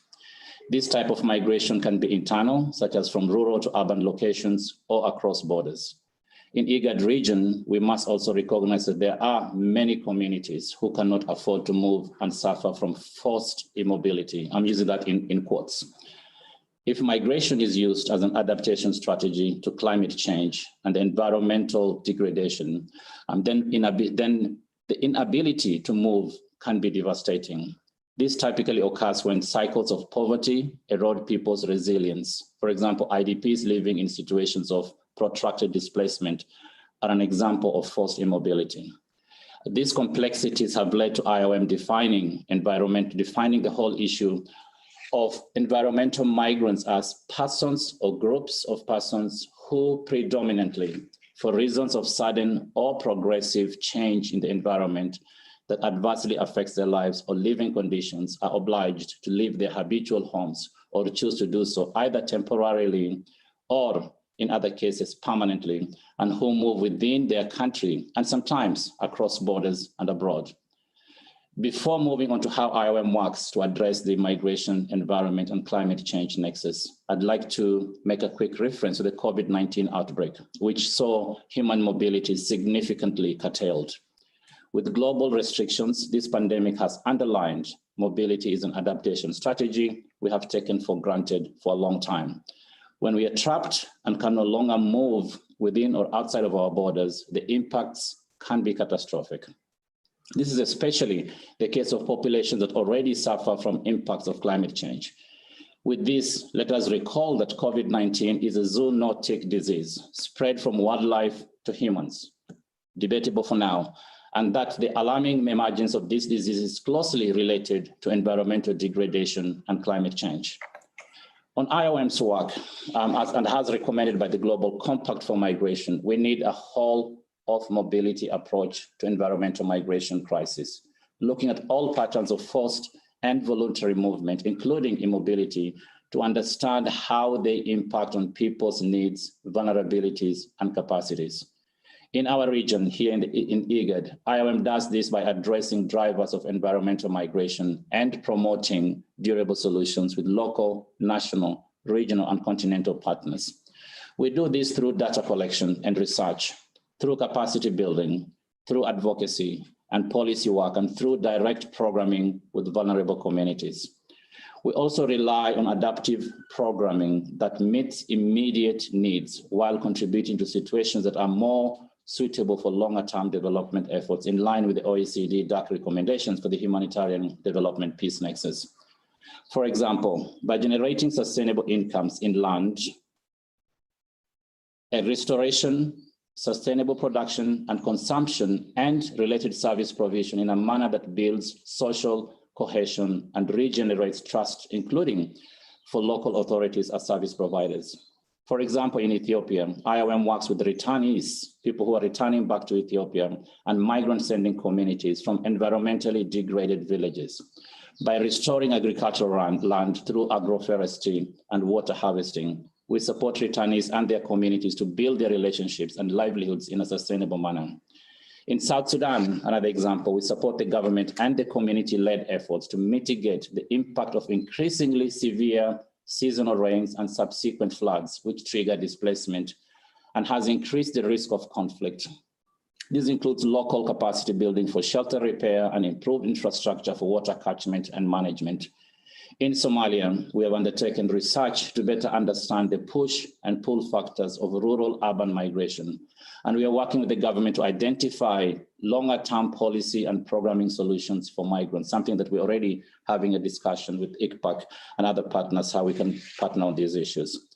This type of migration can be internal, such as from rural to urban locations or across borders. In IGAD region, we must also recognize that there are many communities who cannot afford to move and suffer from forced immobility. I'm using that in quotes. If migration is used as an adaptation strategy to climate change and environmental degradation, then the inability to move can be devastating. This typically occurs when cycles of poverty erode people's resilience. For example, IDPs living in situations of protracted displacement are an example of forced immobility. These complexities have led to IOM defining the whole issue of environmental migrants as persons or groups of persons who predominantly, for reasons of sudden or progressive change in the environment that adversely affects their lives or living conditions, are obliged to leave their habitual homes or to choose to do so either temporarily or in other cases permanently, and who move within their country and sometimes across borders and abroad. Before moving on to how IOM works to address the migration, environment, and climate change nexus, I'd like to make a quick reference to the COVID-19 outbreak, which saw human mobility significantly curtailed. With global restrictions, this pandemic has underlined mobility is an adaptation strategy we have taken for granted for a long time. When we are trapped and can no longer move within or outside of our borders, the impacts can be catastrophic. This is especially the case of populations that already suffer from impacts of climate change. With this, let us recall that COVID-19 is a zoonotic disease spread from wildlife to humans, debatable for now, and that the alarming emergence of this disease is closely related to environmental degradation and climate change. On IOM's work, and as recommended by the Global Compact for Migration, we need a whole of mobility approach to environmental migration crisis, looking at all patterns of forced and voluntary movement, including immobility, to understand how they impact on people's needs, vulnerabilities, and capacities. In our region here in IGAD, IOM does this by addressing drivers of environmental migration and promoting durable solutions with local, national, regional, and continental partners. We do this through data collection and research, through capacity building, through advocacy and policy work, and through direct programming with vulnerable communities. We also rely on adaptive programming that meets immediate needs while contributing to situations that are more suitable for longer-term development efforts in line with the OECD DAC recommendations for the humanitarian development peace nexus. For example, by generating sustainable incomes in land, restoration, sustainable production and consumption, and related service provision in a manner that builds social cohesion and regenerates trust, including for local authorities as service providers. For example, in Ethiopia, IOM works with returnees, people who are returning back to Ethiopia, and migrant sending communities from environmentally degraded villages. By restoring agricultural land through agroforestry and water harvesting, we support returnees and their communities to build their relationships and livelihoods in a sustainable manner. In South Sudan, another example, we support the government and the community-led efforts to mitigate the impact of increasingly severe seasonal rains and subsequent floods, which trigger displacement and has increased the risk of conflict. This includes local capacity building for shelter repair and improved infrastructure for water catchment and management. In Somalia, we have undertaken research to better understand the push and pull factors of rural-urban migration. And we are working with the government to identify longer-term policy and programming solutions for migrants, something that we're already having a discussion with ICPAC and other partners, how we can partner on these issues.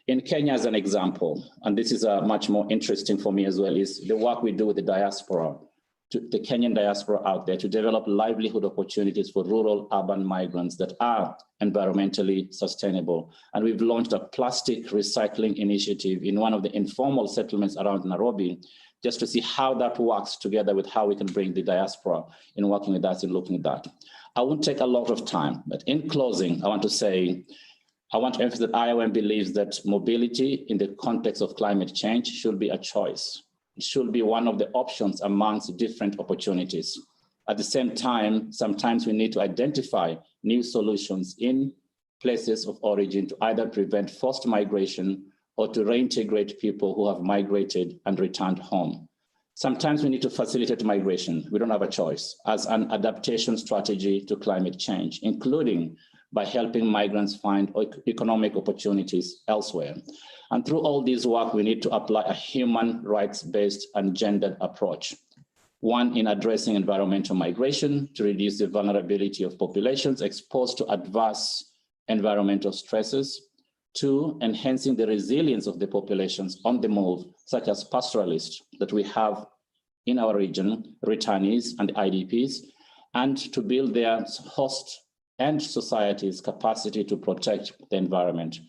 In Kenya, as an example, and this is much more interesting for me as well, is the work we do with the diaspora, the Kenyan diaspora out there, to develop livelihood opportunities for rural urban migrants that are environmentally sustainable. And we've launched a plastic recycling initiative in one of the informal settlements around Nairobi, just to see how that works together with how we can bring the diaspora in working with us and looking at that. I won't take a lot of time, but in closing, I want to emphasize that IOM believes that mobility in the context of climate change should be a choice. It should be one of the options amongst different opportunities. At the same time, sometimes we need to identify new solutions in places of origin to either prevent forced migration or to reintegrate people who have migrated and returned home. Sometimes we need to facilitate migration. We don't have a choice as an adaptation strategy to climate change, including by helping migrants find economic opportunities elsewhere. And through all this work, we need to apply a human rights-based and gendered approach. One, in addressing environmental migration to reduce the vulnerability of populations exposed to adverse environmental stresses. Two, enhancing the resilience of the populations on the move, such as pastoralists that we have in our region, returnees and IDPs, and to build their host and society's capacity to protect the environment.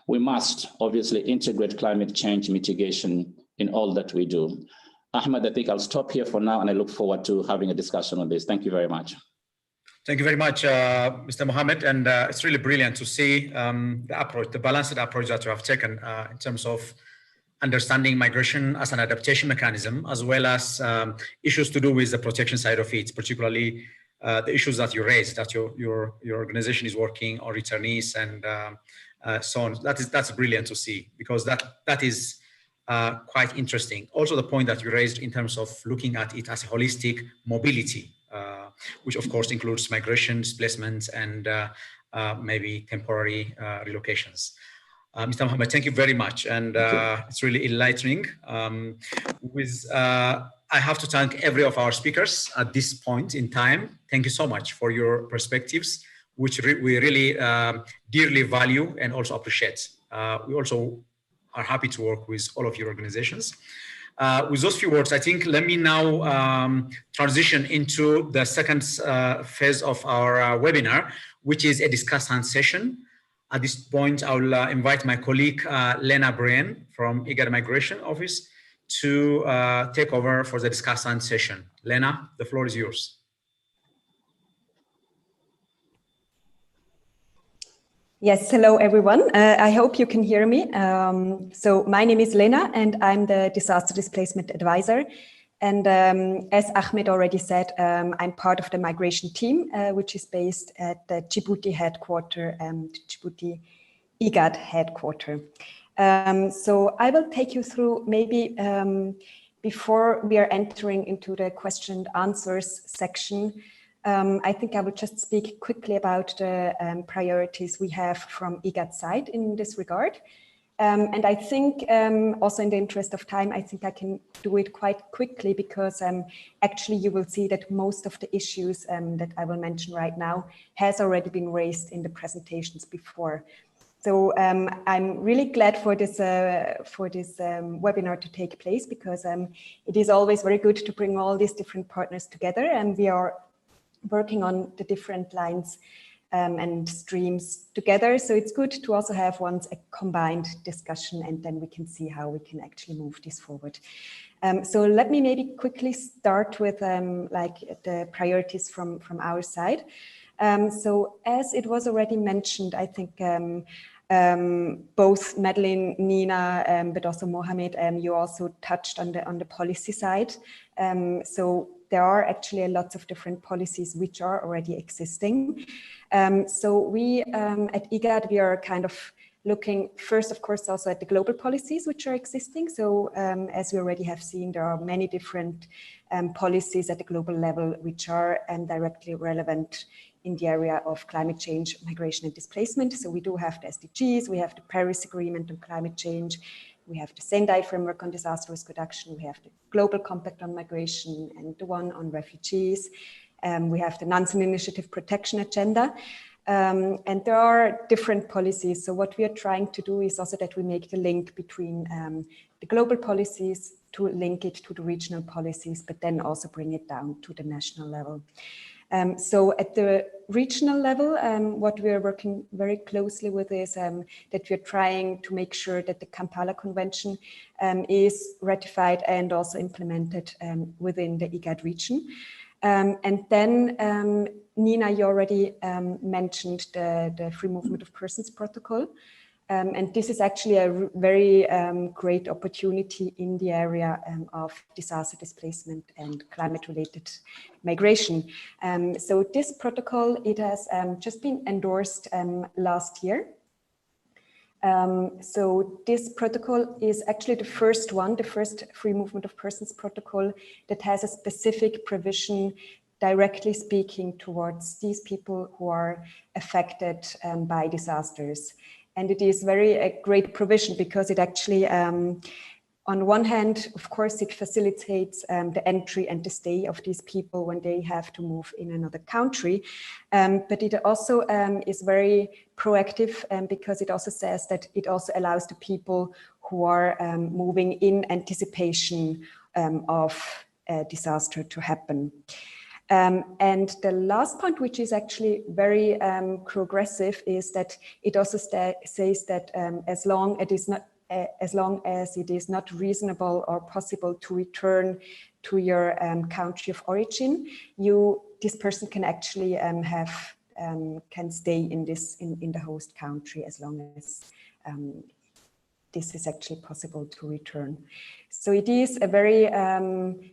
We must obviously integrate climate change mitigation in all that we do. Ahmed, I think I'll stop here for now, and I look forward to having a discussion on this. Thank you very much. Thank you very much, Mr. Mohammed. And it's really brilliant to see the approach, the balanced approach that you have taken in terms of understanding migration as an adaptation mechanism, as well as issues to do with the protection side of it, particularly the issues that you raised, that your organization is working on returnees and so on. That's brilliant to see, because that is quite interesting. Also, the point that you raised in terms of looking at it as a holistic mobility, which of course includes migration, displacement, and maybe temporary relocations. Mr. Mohammed, thank you very much, and it's really enlightening. I have to thank every of our speakers at this point in time. Thank you so much for your perspectives, which we really dearly value and also appreciate. We also are happy to work with all of your organizations. With those few words, I think let me now transition into the second phase of our webinar, which is a discussant session. At this point, I will invite my colleague, Lena Brian from IGAD Migration Office to take over for the discussant session. Lena, the floor is yours. Yes, hello everyone. I hope you can hear me. So my name is Lena and I'm the Disaster Displacement Advisor. And as Ahmed already said, I'm part of the migration team, which is based at the Djibouti headquarter and Djibouti IGAD headquarter. So I will take you through maybe before we are entering into the question and answers section. I think I will just speak quickly about the priorities we have from IGAD side in this regard. And I think also in the interest of time, I think I can do it quite quickly because actually you will see that most of the issues that I will mention right now has already been raised in the presentations before. So I'm really glad for this webinar to take place because it is always very good to bring all these different partners together, and we are working on the different lines and streams together. So it's good to also have once a combined discussion, and then we can see how we can actually move this forward. So let me maybe quickly start with like the priorities from our side. So as it was already mentioned, I think both Madeline, Nina, but also Mohammed, you also touched on the policy side. So there are actually lots of different policies which are already existing. So we at IGAD, we are kind of looking first, of course, also at the global policies which are existing. So as we already have seen, there are many different policies at the global level which are directly relevant in the area of climate change, migration and displacement. So we do have the SDGs, we have the Paris Agreement on climate change, we have the Sendai Framework on Disaster Risk Reduction, we have the Global Compact on Migration and the one on refugees. We have the Nansen Initiative Protection Agenda. And there are different policies. So what we are trying to do is also that we make the link between the global policies to link it to the regional policies, but then also bring it down to the national level. So at the regional level, what we are working very closely with is that we're trying to make sure that the Kampala Convention is ratified and also implemented within the IGAD region. And then, Nina, you already mentioned the Free Movement of Persons Protocol. And this is actually a very great opportunity in the area of disaster displacement and climate-related migration. So this protocol, it has just been endorsed last year. So this protocol is actually the first one, the first Free Movement of Persons Protocol that has a specific provision directly speaking towards these people who are affected by disasters. And it is a great provision because it actually On one hand, of course, it facilitates the entry and the stay of these people when they have to move in another country. But it also is very proactive because it also says that it also allows the people who are moving in anticipation of a disaster to happen. And the last point, which is actually very progressive, is that it also says that as long as it is not reasonable or possible to return to your country of origin, this person can actually can stay in the host country as long as this is actually possible to return. So it is a very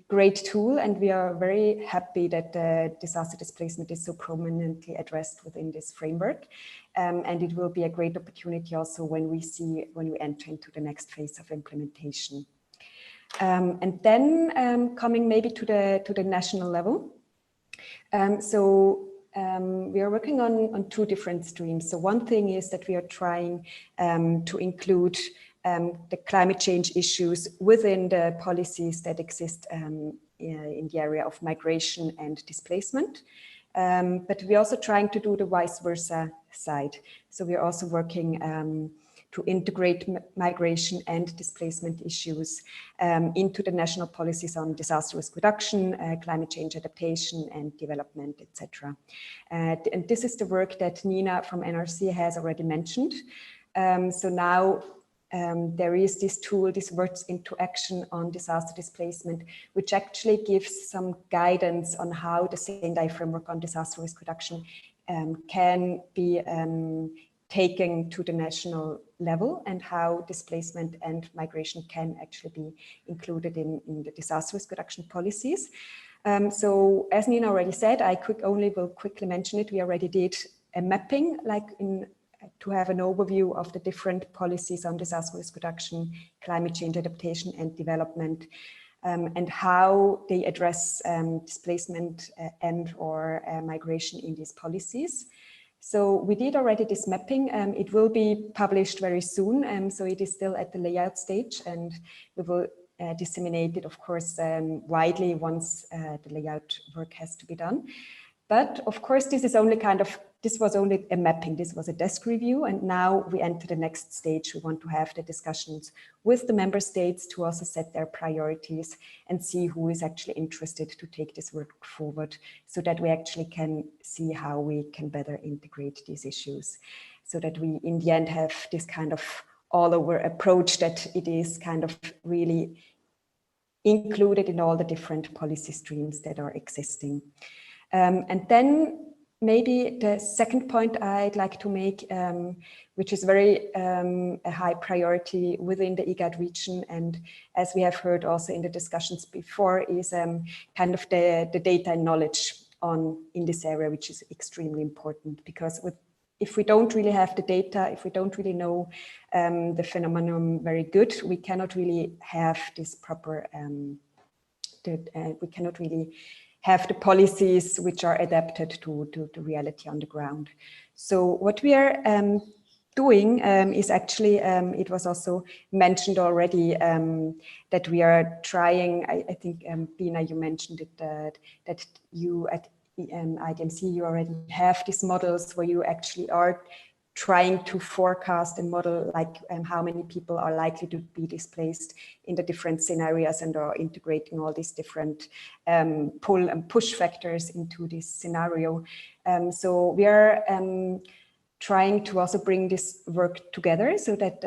great tool, and we are very happy that disaster displacement is so prominently addressed within this framework. And it will be a great opportunity also when we enter into the next phase of implementation. And then coming maybe to the national level. We are working on two different streams. So one thing is that we are trying to include the climate change issues within the policies that exist in the area of migration and displacement. But we're also trying to do the vice versa side. So we're also working to integrate migration and displacement issues into the national policies on disaster risk reduction, climate change adaptation and development, etc. And this is the work that Nina from NRC has already mentioned. So now there is this tool, this Words into Action on disaster displacement, which actually gives some guidance on how the Sendai framework on disaster risk reduction can be taken to the national level, and how displacement and migration can actually be included in the disaster risk reduction policies. So as Nina already said, I will quickly mention it. We already did a mapping, to have an overview of the different policies on disaster risk reduction, climate change adaptation and development, and how they address displacement and or migration in these policies. So we did already this mapping. It will be published very soon. So it is still at the layout stage, and we will disseminate it, of course, widely once the layout work has to be done. But of course, this was only a mapping, this was a desk review, and now we enter the next stage. We want to have the discussions with the member states to also set their priorities and see who is actually interested to take this work forward, so that we actually can see how we can better integrate these issues, so that we in the end have this kind of all-over approach, that it is kind of really included in all the different policy streams that are existing. And then maybe the second point I'd like to make, which is very a high priority within the IGAD region, and as we have heard also in the discussions before, is kind of the data and knowledge in this area, which is extremely important, because if we don't really have the data, if we don't really know the phenomenon very good, we cannot really have this proper, we cannot really have the policies which are adapted to the reality on the ground. So what we are doing is actually, it was also mentioned already, that we are trying, I think, Bina, you mentioned it, that you at IDMC, you already have these models where you actually are trying to forecast and model how many people are likely to be displaced in the different scenarios, and are integrating all these different pull and push factors into this scenario. So we are trying to also bring this work together, so that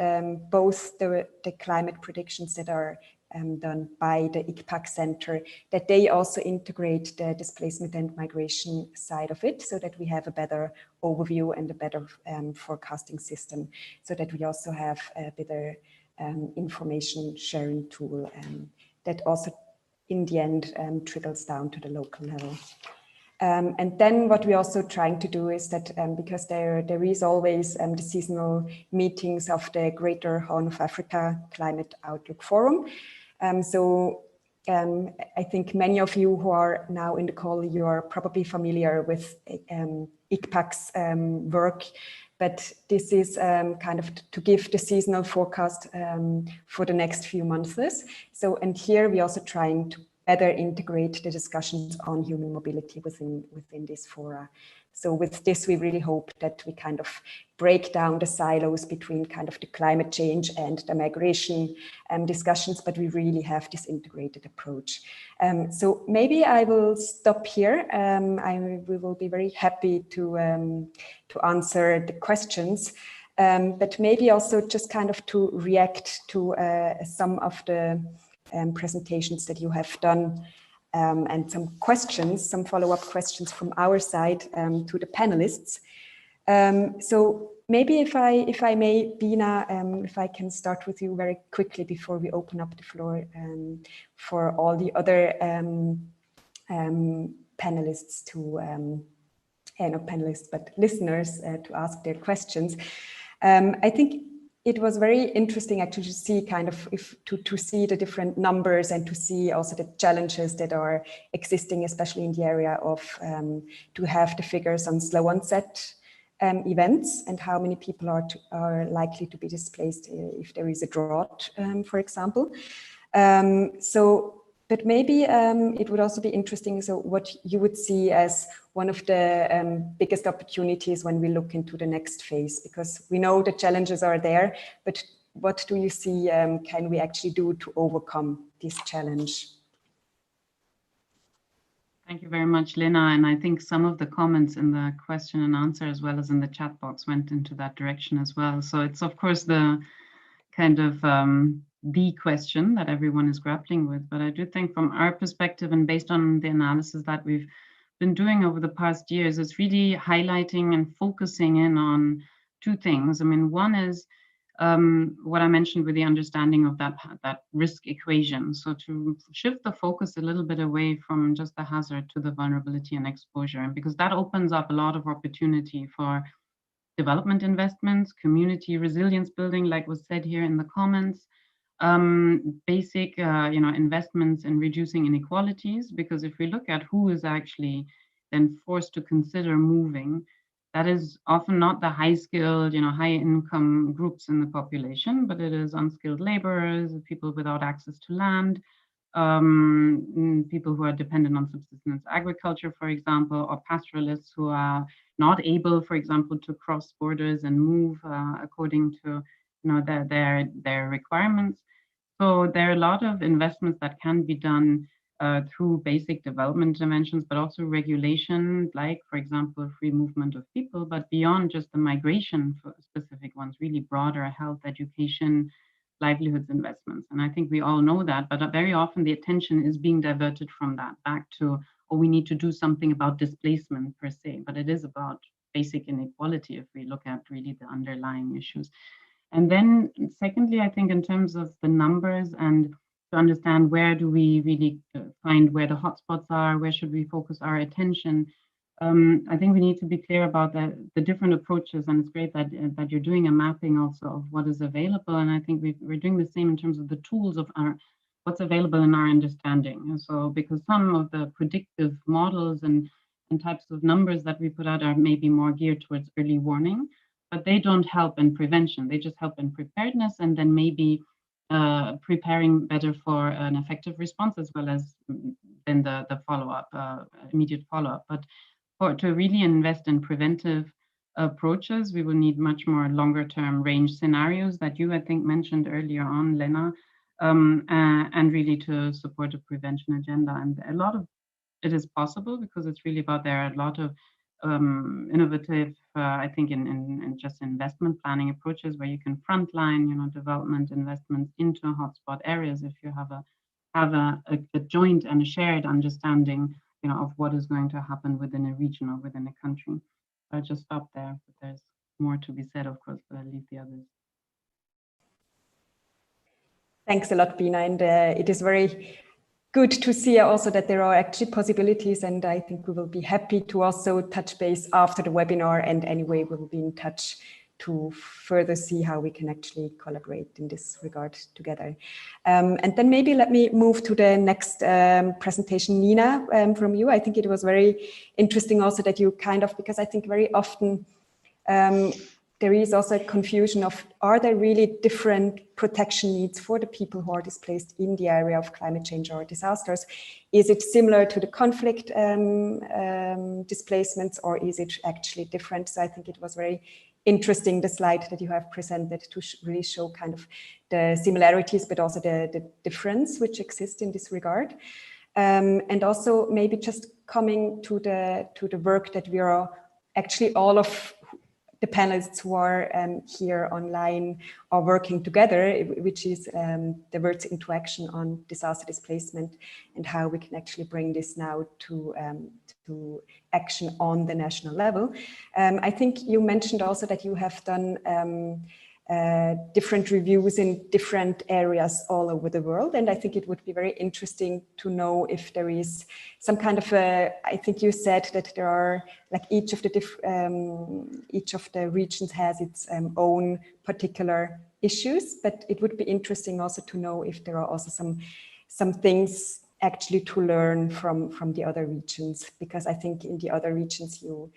both the climate predictions that are done by the ICPAC Center, that they also integrate the displacement and migration side of it, so that we have a better overview and a better forecasting system, so that we also have a better information sharing tool that also in the end trickles down to the local level. And then what we're also trying to do is that because there is always the seasonal meetings of the Greater Horn of Africa Climate Outlook Forum. I think many of you who are now in the call, you are probably familiar with ICPAC's work, but this is kind of to give the seasonal forecast for the next few months. So, and here we're also trying to better integrate the discussions on human mobility within this fora. So with this, we really hope that we kind of break down the silos between kind of the climate change and the migration discussions, but we really have this integrated approach. So maybe I will stop here. We will be very happy to answer the questions, but maybe also just kind of to react to some of the presentations that you have done. And some questions, some follow-up questions from our side to the panelists. So maybe if I may, Bina, if I can start with you very quickly before we open up the floor for all the other panelists to, not panelists, but listeners to ask their questions. I think it was very interesting actually to see kind of to see the different numbers and to see also the challenges that are existing, especially in the area of to have the figures on slow onset events and how many people are likely to be displaced if there is a drought, for example. But maybe it would also be interesting, so what you would see as one of the biggest opportunities when we look into the next phase, because we know the challenges are there, but what do you see can we actually do to overcome this challenge? Thank you very much, Lena. And I think some of the comments in the question and answer as well as in the chat box went into that direction as well. So it's of course the kind of the question that everyone is grappling with. But I do think from our perspective and based on the analysis that we've been doing over the past years, it's really highlighting and focusing in on two things. I mean, one is what I mentioned with the understanding of that risk equation. So to shift the focus a little bit away from just the hazard to the vulnerability and exposure, and because that opens up a lot of opportunity for development investments, community resilience building, like was said here in the comments, basic investments in reducing inequalities, because if we look at who is actually then forced to consider moving, that is often not the high-skilled, high-income groups in the population, but it is unskilled laborers, people without access to land, people who are dependent on subsistence agriculture, for example, or pastoralists who are not able, for example, to cross borders and move according to their requirements. So there are a lot of investments that can be done through basic development dimensions, but also regulation, like, for example, free movement of people, but beyond just the migration for specific ones, really broader health, education, livelihoods investments. And I think we all know that, but very often the attention is being diverted from that back to, oh, we need to do something about displacement per se, but it is about basic inequality if we look at really the underlying issues. And then secondly, I think in terms of the numbers and to understand where do we really find where the hotspots are, where should we focus our attention, I think we need to be clear about the different approaches, and it's great that you're doing a mapping also of what is available. And I think we're doing the same in terms of the tools of what's available in our understanding. And so because some of the predictive models and types of numbers that we put out are maybe more geared towards early warning, but they don't help in prevention. They just help in preparedness and then maybe preparing better for an effective response as well as then the follow-up, immediate follow-up. But to really invest in preventive approaches, we will need much more longer-term range scenarios that you, I think, mentioned earlier on, Lena, and really to support a prevention agenda. And a lot of it is possible because it's really about there are a lot of innovative, I think, in just investment planning approaches where you can frontline, development investments into hotspot areas if you have a joint and a shared understanding, of what is going to happen within a region or within a country. I'll just stop there, but there's more to be said, of course, but I'll leave the others. Thanks a lot, Bina, and it is very good to see also that there are actually possibilities, and I think we will be happy to also touch base after the webinar, and anyway, we will be in touch to further see how we can actually collaborate in this regard together. And then maybe let me move to the next presentation, Nina, from you. I think it was very interesting also that you kind of, because I think very often there is also a confusion of, are there really different protection needs for the people who are displaced in the area of climate change or disasters? Is it similar to the conflict displacements, or is it actually different? So I think it was very interesting, the slide that you have presented, to really show kind of the similarities, but also the difference which exists in this regard. And also maybe just coming to the work that we are actually, all of the panelists who are here online are working together, which is the words into action on disaster displacement, and how we can actually bring this now to action on the national level. I think you mentioned also that you have done different reviews in different areas all over the world, and I think it would be very interesting to know if there is some kind of I think you said that there are, like, each of the regions has its own particular issues, but it would be interesting also to know if there are also some things actually to learn from the other regions, because I think in the other regions you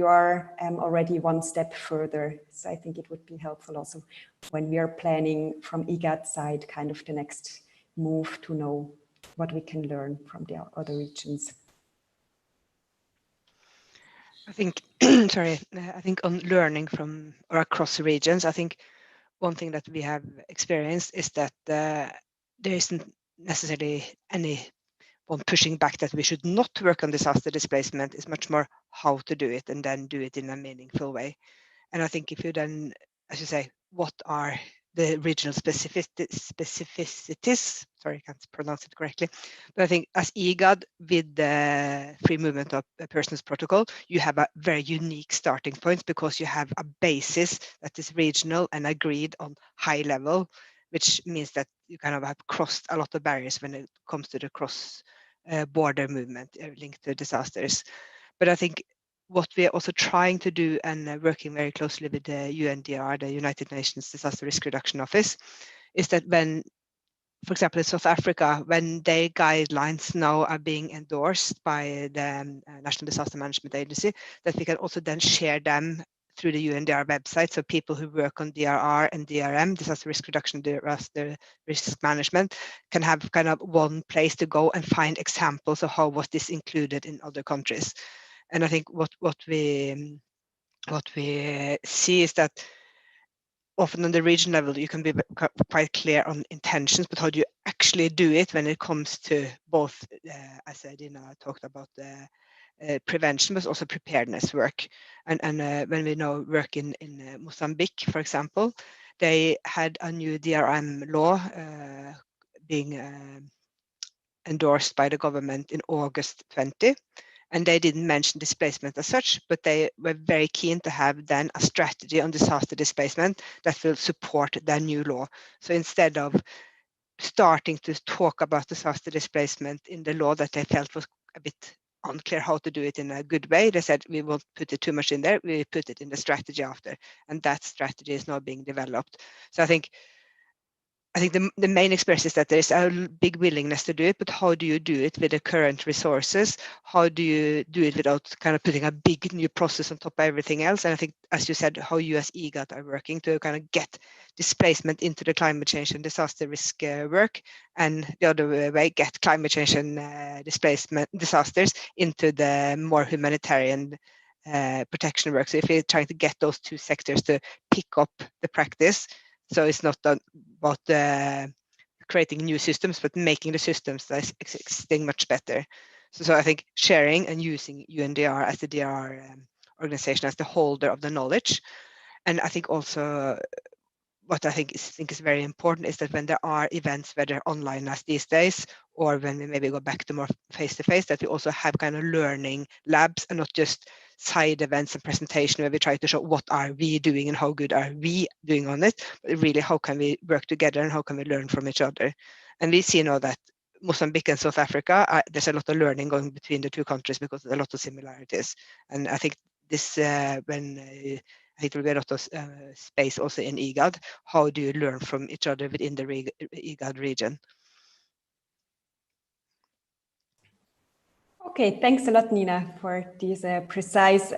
are already one step further. So I think it would be helpful also when we are planning from IGAD's side kind of the next move, to know what we can learn from the other regions. I think, sorry, I think on learning from or across regions, I think one thing that we have experienced is that there isn't necessarily anyone pushing back that we should not work on disaster displacement. Is much more how to do it, and then do it in a meaningful way. And I think if you then, as you say, what are the regional specificities, sorry, I can't pronounce it correctly, but I think as IGAD, with the free movement of persons protocol, you have a very unique starting point, because you have a basis that is regional and agreed on high level, which means that you kind of have crossed a lot of barriers when it comes to the cross border movement linked to disasters. But I think what we are also trying to do, and working very closely with the UNDR, the United Nations Disaster Risk Reduction Office, is that when, for example, in South Africa, when their guidelines now are being endorsed by the National Disaster Management Agency, that we can also then share them through the UNDR website. So people who work on DRR and DRM, disaster risk reduction, disaster risk management, can have kind of one place to go and find examples of how was this included in other countries. And I think what we see is that often on the region level, you can be quite clear on intentions, but how do you actually do it when it comes to both, as Dina talked about, the prevention, but also preparedness work. And when we now work in Mozambique, for example, they had a new DRM law being endorsed by the government in August 20. And they didn't mention displacement as such, but they were very keen to have then a strategy on disaster displacement that will support their new law. So instead of starting to talk about disaster displacement in the law that they felt was a bit unclear how to do it in a good way, they said, we won't put it too much in there, we put it in the strategy after. And that strategy is now being developed. So I think the main experience is that there is a big willingness to do it, but how do you do it with the current resources? How do you do it without kind of putting a big new process on top of everything else? And I think, as you said, how you as IGAD are working to kind of get displacement into the climate change and disaster risk work, and the other way, get climate change and disasters into the more humanitarian protection work. So if you're trying to get those two sectors to pick up the practice, so it's not about creating new systems, but making the systems that are existing much better. So I think sharing and using UNDR as the DRR organization as the holder of the knowledge. And I think also what I think is very important is that when there are events, whether online as these days, or when we maybe go back to more face-to-face, that we also have kind of learning labs and not just side events and presentation where we try to show what are we doing and how good are we doing on it, but really how can we work together and how can we learn from each other. And we see now that Mozambique and South Africa, there's a lot of learning going between the two countries because there's a lot of similarities. And I think this, I think there will be a lot of space also in IGAD. How do you learn from each other within the IGAD region? Okay, thanks a lot, Nina, for these precise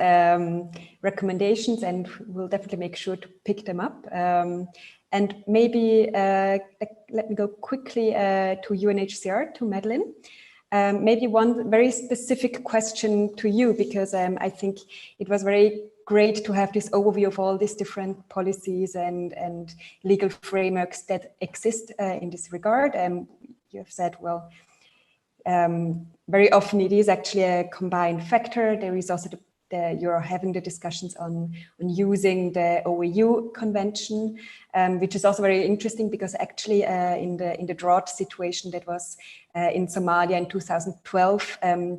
recommendations, and we'll definitely make sure to pick them up. And maybe let me go quickly to UNHCR, to Madeline. Maybe one very specific question to you, because I think it was very great to have this overview of all these different policies and legal frameworks that exist in this regard. You have said, well, very often it is actually a combined factor. There is also you're having the discussions on using the OAU convention, which is also very interesting, because actually in the drought situation that was in Somalia in 2012,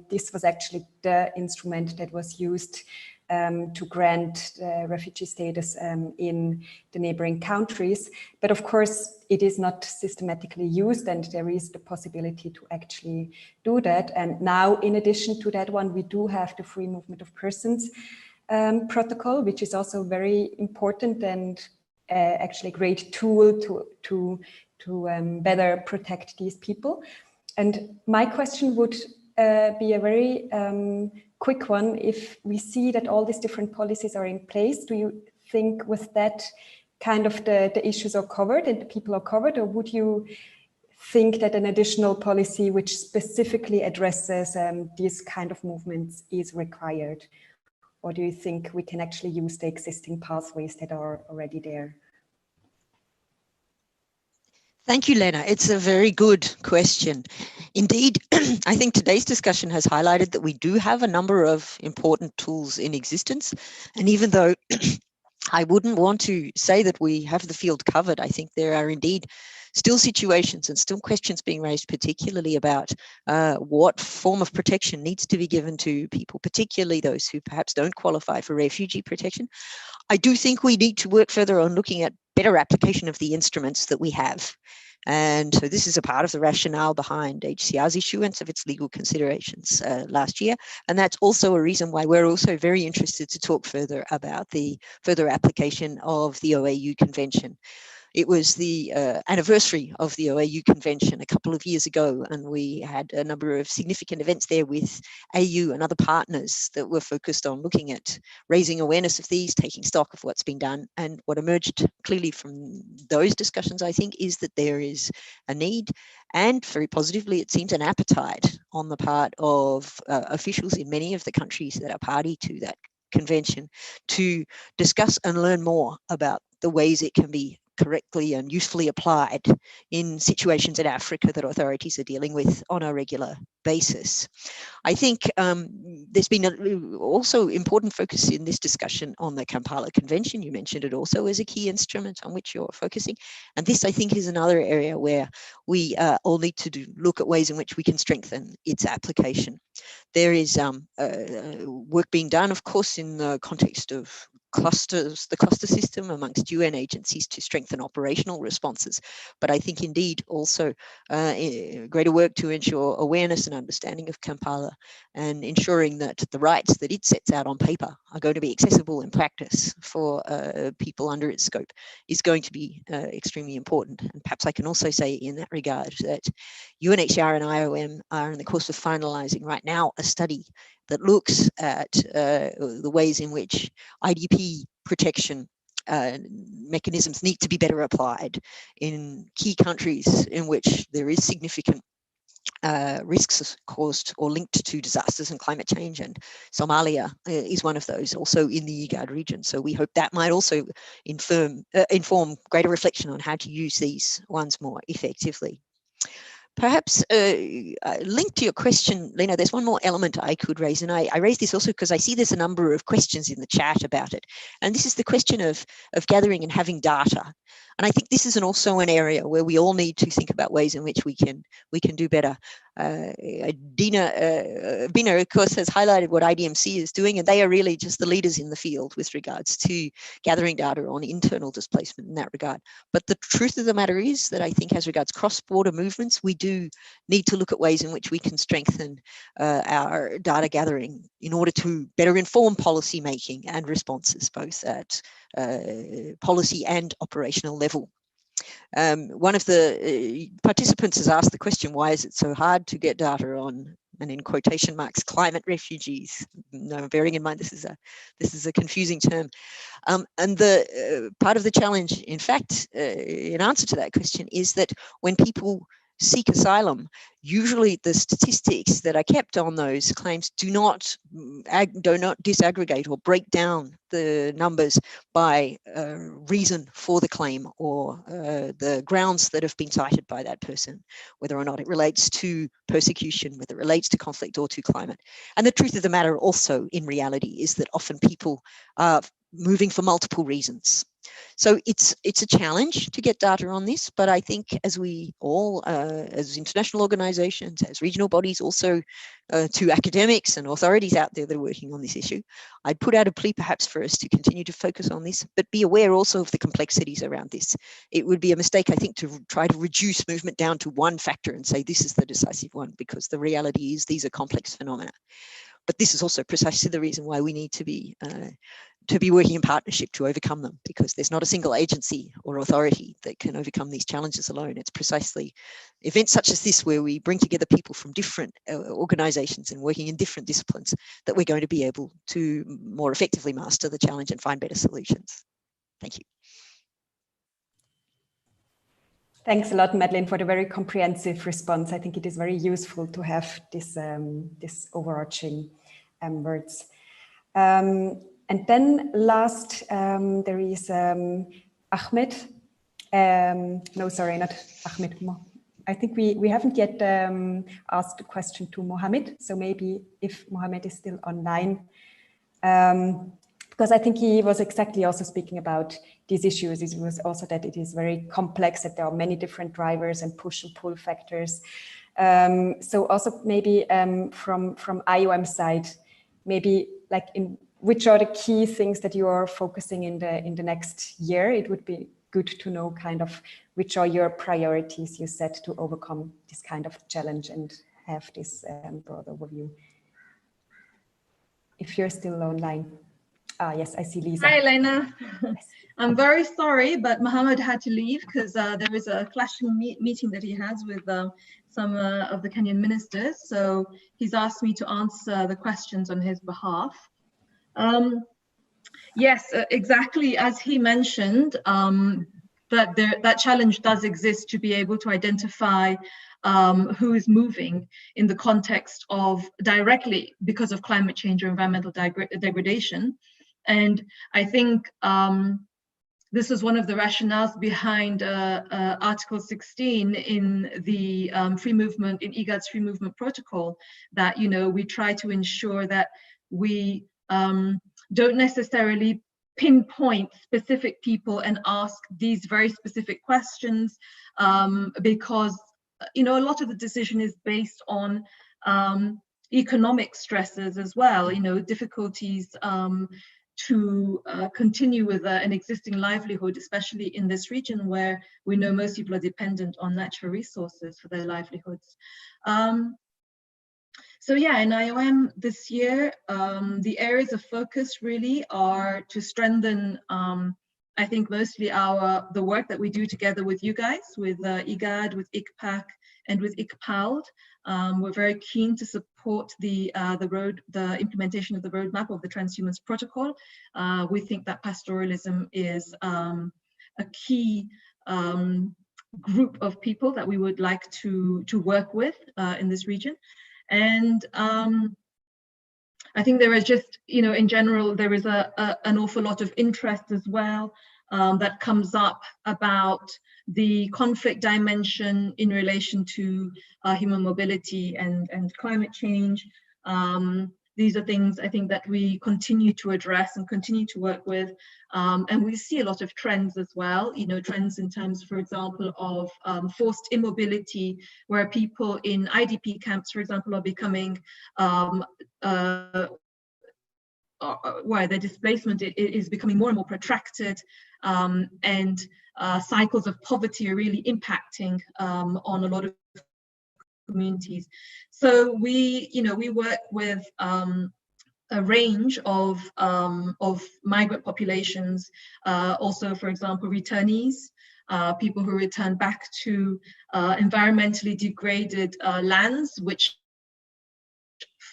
this was actually the instrument that was used to grant refugee status in the neighboring countries. But of course, it is not systematically used, and there is the possibility to actually do that. And now, in addition to that one, we do have the free movement of persons protocol, which is also very important and actually a great tool to better protect these people. And my question would be a very quick one. If we see that all these different policies are in place, do you think with that kind of the issues are covered and the people are covered, or would you think that an additional policy which specifically addresses these kind of movements is required? Or do you think we can actually use the existing pathways that are already there? Thank you, Lena. It's a very good question. Indeed, I think today's discussion has highlighted that we do have a number of important tools in existence. And even though I wouldn't want to say that we have the field covered, I think there are indeed still situations and still questions being raised, particularly about what form of protection needs to be given to people, particularly those who perhaps don't qualify for refugee protection. I do think we need to work further on looking at better application of the instruments that we have. And so this is a part of the rationale behind HCR's issuance of its legal considerations last year. And that's also a reason why we're also very interested to talk further about the further application of the OAU Convention. It was the anniversary of the OAU Convention a couple of years ago, and we had a number of significant events there with AU and other partners that were focused on looking at raising awareness of these, taking stock of what's been done. And what emerged clearly from those discussions, I think, is that there is a need, and very positively, it seems an appetite on the part of officials in many of the countries that are party to that convention to discuss and learn more about the ways it can be correctly and usefully applied in situations in Africa that authorities are dealing with on a regular basis. I think there's been also important focus in this discussion on the Kampala Convention. You mentioned it also as a key instrument on which you're focusing. And this, I think, is another area where we all need to look at ways in which we can strengthen its application. There is work being done, of course, in the context of clusters, the cluster system amongst UN agencies to strengthen operational responses. But I think indeed also greater work to ensure awareness and understanding of Kampala and ensuring that the rights that it sets out on paper are going to be accessible in practice for people under its scope is going to be extremely important. And perhaps I can also say in that regard that UNHCR and IOM are in the course of finalizing right now a study that looks at the ways in which IDP protection mechanisms need to be better applied in key countries in which there is significant risks caused or linked to disasters and climate change, and Somalia is one of those, also in the IGAD region. So we hope that might also inform greater reflection on how to use these ones more effectively. Perhaps linked to your question, Lena, there's one more element I could raise, and I raise this also because I see there's a number of questions in the chat about it. And this is the question of gathering and having data. And I think this is also an area where we all need to think about ways in which we can do better. Bina, of course, has highlighted what IDMC is doing, and they are really just the leaders in the field with regards to gathering data on internal displacement in that regard. But the truth of the matter is that I think as regards cross-border movements, we do need to look at ways in which we can strengthen our data gathering in order to better inform policy making and responses, both at policy and operational level. One of the participants has asked the question, why is it so hard to get data on, and in quotation marks, climate refugees? No, bearing in mind this is a confusing term. And the part of the challenge, in fact, in answer to that question, is that when people seek asylum, usually the statistics that are kept on those claims do not disaggregate or break down the numbers by reason for the claim or the grounds that have been cited by that person, whether or not it relates to persecution, whether it relates to conflict or to climate. And the truth of the matter also in reality is that often people are moving for multiple reasons. So it's a challenge to get data on this, but I think as we all, as international organizations, as regional bodies, also to academics and authorities out there that are working on this issue, I'd put out a plea perhaps for us to continue to focus on this, but be aware also of the complexities around this. It would be a mistake, I think, to try to reduce movement down to one factor and say this is the decisive one, because the reality is these are complex phenomena. But this is also precisely the reason why we need to be working in partnership to overcome them, because there's not a single agency or authority that can overcome these challenges alone. It's precisely events such as this where we bring together people from different organizations and working in different disciplines that we're going to be able to more effectively master the challenge and find better solutions. Thank you. Thanks a lot, Madeleine, for the very comprehensive response. I think it is very useful to have this, this overarching words. And then last, there is Ahmed. No, sorry, not Ahmed. I think we haven't yet asked the question to Mohammed. So maybe if Mohammed is still online, because I think he was exactly also speaking about these issues. It was also that it is very complex, that there are many different drivers and push and pull factors. So also maybe from IOM side, maybe like in which are the key things that you are focusing in the next year? It would be good to know kind of which are your priorities you set to overcome this kind of challenge and have this broad overview. If you're still online. Yes, I see Lisa. Hi, Elena. Yes. I'm very sorry, but Mohammed had to leave because there is a clashing meeting that he has with some of the Kenyan ministers. So he's asked me to answer the questions on his behalf. Yes, exactly as he mentioned, that challenge does exist to be able to identify who is moving in the context of directly because of climate change or environmental degradation. And I think this is one of the rationales behind Article 16 in the free movement, in IGAD's free movement protocol, that, you know, we try to ensure that we don't necessarily pinpoint specific people and ask these very specific questions because, you know, a lot of the decision is based on economic stresses as well, you know, difficulties to continue with an existing livelihood, especially in this region where we know most people are dependent on natural resources for their livelihoods. So yeah, in IOM this year, the areas of focus really are to strengthen, I think mostly the work that we do together with you guys, with IGAD, with ICPAC, and with ICPALD. We're very keen to support the implementation of the roadmap of the Transhumance Protocol. We think that pastoralism is a key group of people that we would like to work with in this region. And I think there is just, you know, in general, there is an awful lot of interest as well that comes up about the conflict dimension in relation to human mobility and climate change. These are things I think that we continue to address and continue to work with. And we see a lot of trends as well, you know, trends in terms, for example, of forced immobility, where people in IDP camps, for example, are becoming, where their displacement is becoming more and more protracted, and cycles of poverty are really impacting on a lot of communities. So we, you know, we work with a range of migrant populations, also, for example, returnees, people who return back to environmentally degraded lands, which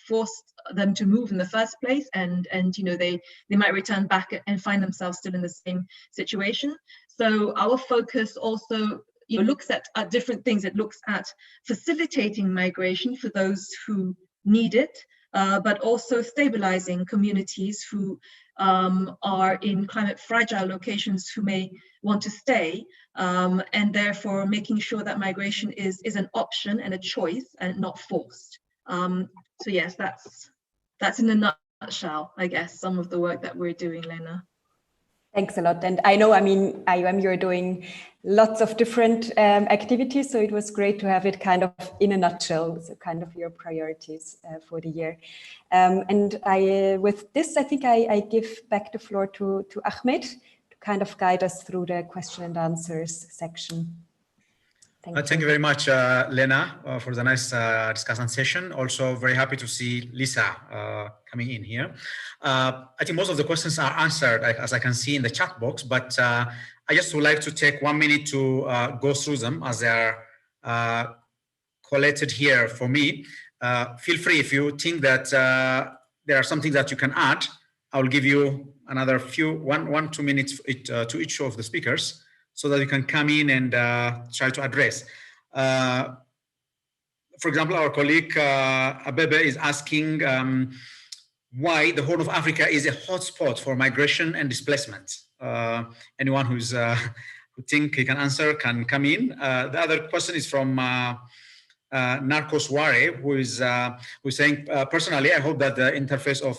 forced them to move in the first place, and you know, they might return back and find themselves still in the same situation. So our focus also, you know, looks at different things. It looks at facilitating migration for those who need it, but also stabilizing communities who are in climate fragile locations who may want to stay, and therefore making sure that migration is an option and a choice and not forced. So yes, that's in a nutshell, I guess, some of the work that we're doing, Lena. Thanks a lot. And I know, I mean, IOM, you're doing lots of different activities, so it was great to have it kind of in a nutshell, so kind of your priorities for the year. And with this, I think I give back the floor to Ahmed to kind of guide us through the question and answers section. Thank you very much, Lena, for the nice discussion session. Also very happy to see Lisa coming in here. I think most of the questions are answered, as I can see in the chat box, but I just would like to take 1 minute to go through them as they are collated here for me. Feel free if you think that there are something that you can add. I will give you another one, 2 minutes to each of the speakers, so that you can come in and try to address. For example, our colleague Abebe is asking why the Horn of Africa is a hotspot for migration and displacement. Anyone who think he can answer can come in. The other question is from Narcos Ware, who's saying, personally, I hope that the interface of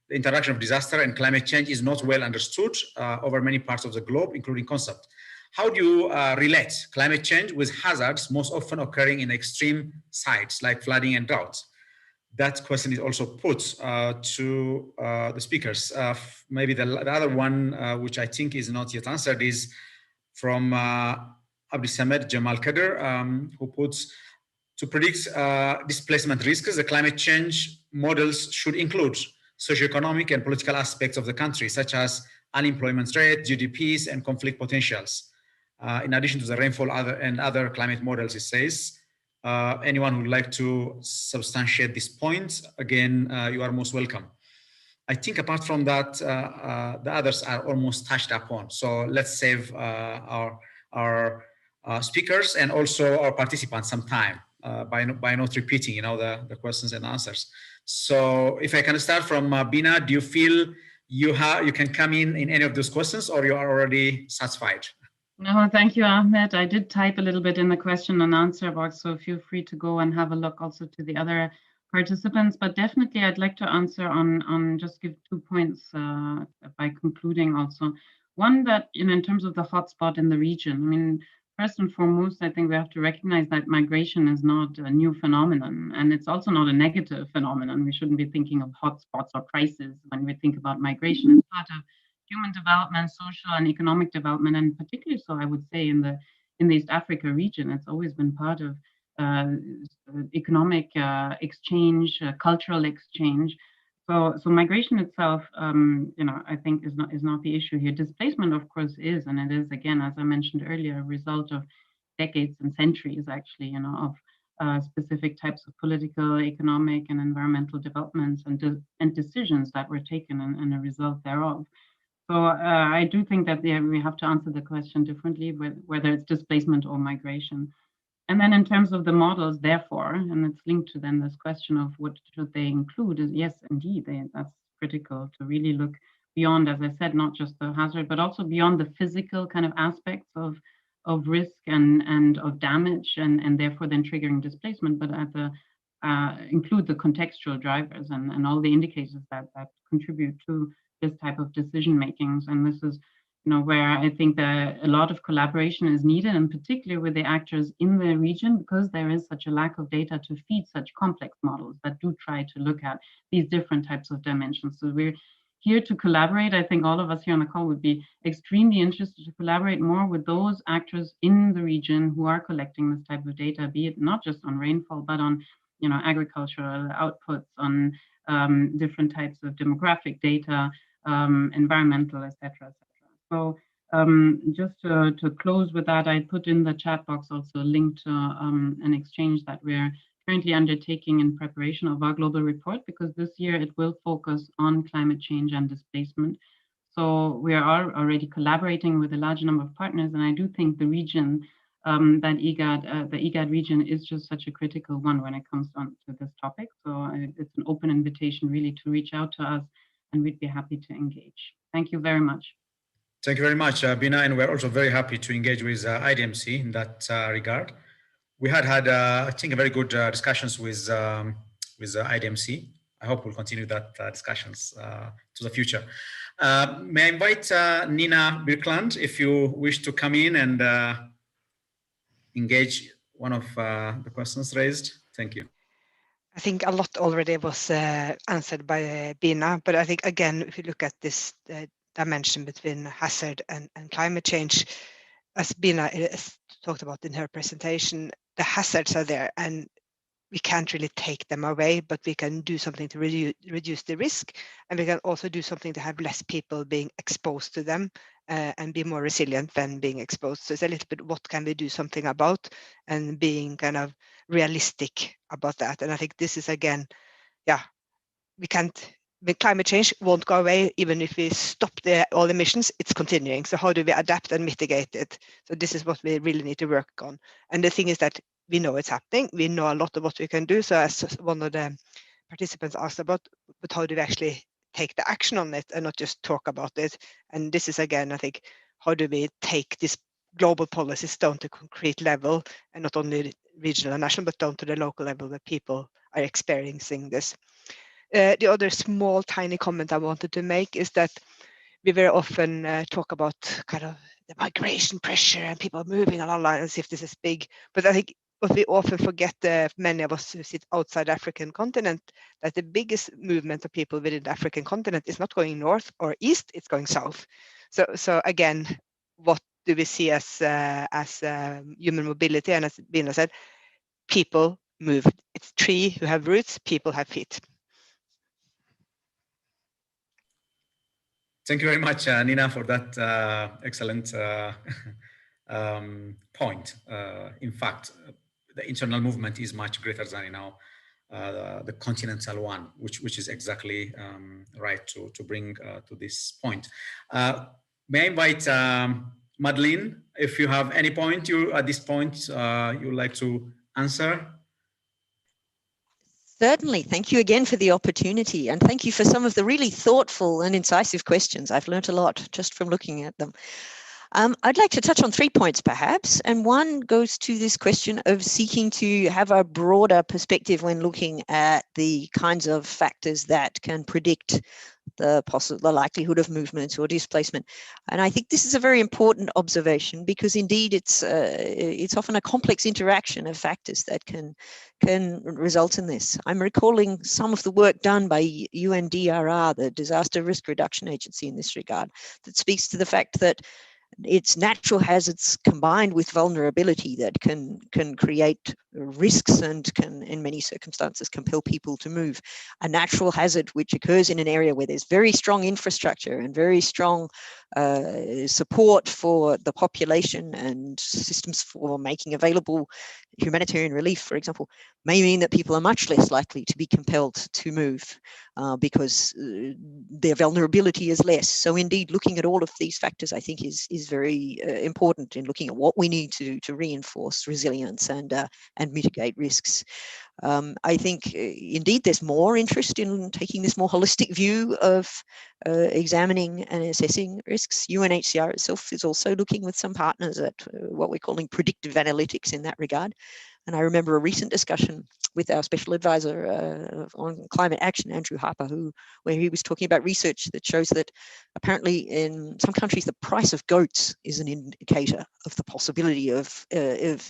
the interaction of disaster and climate change is not well understood over many parts of the globe, including concept. How do you relate climate change with hazards most often occurring in extreme sites like flooding and drought? That question is also put to the speakers. Maybe the other one, which I think is not yet answered, is from Abdisamed Jamal Kader, who puts, to predict displacement risks, the climate change models should include socioeconomic and political aspects of the country, such as unemployment rate, GDPs, and conflict potentials. In addition to the rainfall and other climate models, it says. Anyone who would like to substantiate this point, again, you are most welcome. I think apart from that, the others are almost touched upon. So let's save our speakers and also our participants some time by not repeating, you know, the questions and answers. So if I can start from Bina, do you feel you can come in any of those questions, or you are already satisfied? No, thank you, Ahmed. I did type a little bit in the question and answer box, so feel free to go and have a look also to the other participants. But definitely, I'd like to answer on just give 2 points by concluding also. One, that in terms of the hotspot in the region, I mean, first and foremost, I think we have to recognize that migration is not a new phenomenon, and it's also not a negative phenomenon. We shouldn't be thinking of hotspots or crises when we think about migration. It's part of human development, social and economic development, and particularly so, I would say, in the East Africa region. It's always been part of economic exchange, cultural exchange. So migration itself, I think is not the issue here. Displacement, of course, is, and it is, again, as I mentioned earlier, a result of decades and centuries, actually, of specific types of political, economic, and environmental developments and decisions that were taken and a result thereof. So I do think that we have to answer the question differently, whether it's displacement or migration. And then in terms of the models, therefore, and it's linked to then this question of what should they include, is yes, indeed, that's critical to really look beyond, as I said, not just the hazard, but also beyond the physical kind of aspects of risk and of damage, and therefore then triggering displacement, but at the include the contextual drivers and all the indicators that contribute to this type of decision makings. And this is where I think that a lot of collaboration is needed, and particularly with the actors in the region, because there is such a lack of data to feed such complex models that do try to look at these different types of dimensions. So we're here to collaborate. I think all of us here on the call would be extremely interested to collaborate more with those actors in the region who are collecting this type of data, be it not just on rainfall, but on agricultural outputs, on different types of demographic data, environmental, etc., etc. So Just to close with that, I put in the chat box also a link to an exchange that we're currently undertaking in preparation of our global report, because this year it will focus on climate change and displacement. So we are already collaborating with a large number of partners, and I do think the region that the IGAD region is just such a critical one when it comes to this topic. So it's an open invitation really to reach out to us, and we'd be happy to engage. Thank you very much. Thank you very much, Bina, and we're also very happy to engage with IDMC in that regard. We had I think, a very good discussions with IDMC. I hope we'll continue that discussions to the future. May I invite Nina Birkeland, if you wish to come in and engage one of the questions raised. Thank you. I think a lot already was answered by Bina, but I think, again, if you look at this dimension between hazard and climate change, as Bina talked about in her presentation, the hazards are there and we can't really take them away, but we can do something to reduce the risk, and we can also do something to have less people being exposed to them and be more resilient than being exposed. So it's a little bit what can we do something about, and being kind of realistic about that. And I think this is, again, yeah, we can't, the climate change won't go away even if we stop all emissions, it's continuing. So how do we adapt and mitigate it? So this is what we really need to work on. And the thing is that we know it's happening. We know a lot of what we can do. So as one of the participants asked about, but how do we actually take the action on it and not just talk about it? And this is, again, I think, how do we take these global policies down to concrete level, and not only regional and national, but down to the local level where people are experiencing this. The other small, tiny comment I wanted to make is that we very often talk about kind of the migration pressure and people moving along as if this is big. But I think what we often forget, many of us who sit outside the African continent, that the biggest movement of people within the African continent is not going north or east, it's going south. So again, what do we see as human mobility? And as Bina said, people move. It's trees who have roots, people have feet. Thank you very much, Nina, for that excellent point. In fact, the internal movement is much greater than, the continental one, which is exactly right to bring to this point. May I invite Madeleine, if you have any point at this point you would like to answer? Certainly. Thank you again for the opportunity, and thank you for some of the really thoughtful and incisive questions. I've learned a lot just from looking at them. I'd like to touch on 3 points perhaps, and one goes to this question of seeking to have a broader perspective when looking at the kinds of factors that can predict the likelihood of movement or displacement. And I think this is a very important observation, because indeed it's often a complex interaction of factors that can result in this. I'm recalling some of the work done by UNDRR, the Disaster Risk Reduction Agency, in this regard, that speaks to the fact that it's natural hazards combined with vulnerability that can create risks and can, in many circumstances, compel people to move. A natural hazard which occurs in an area where there's very strong infrastructure and very strong support for the population and systems for making available humanitarian relief, for example, may mean that people are much less likely to be compelled to move because their vulnerability is less. So indeed, looking at all of these factors, I think, is very important in looking at what we need to reinforce resilience and mitigate risks. I think indeed there's more interest in taking this more holistic view of examining and assessing risks. UNHCR itself is also looking with some partners at what we're calling predictive analytics in that regard. And I remember a recent discussion with our special advisor on climate action, Andrew Harper, where he was talking about research that shows that apparently in some countries the price of goats is an indicator of the possibility of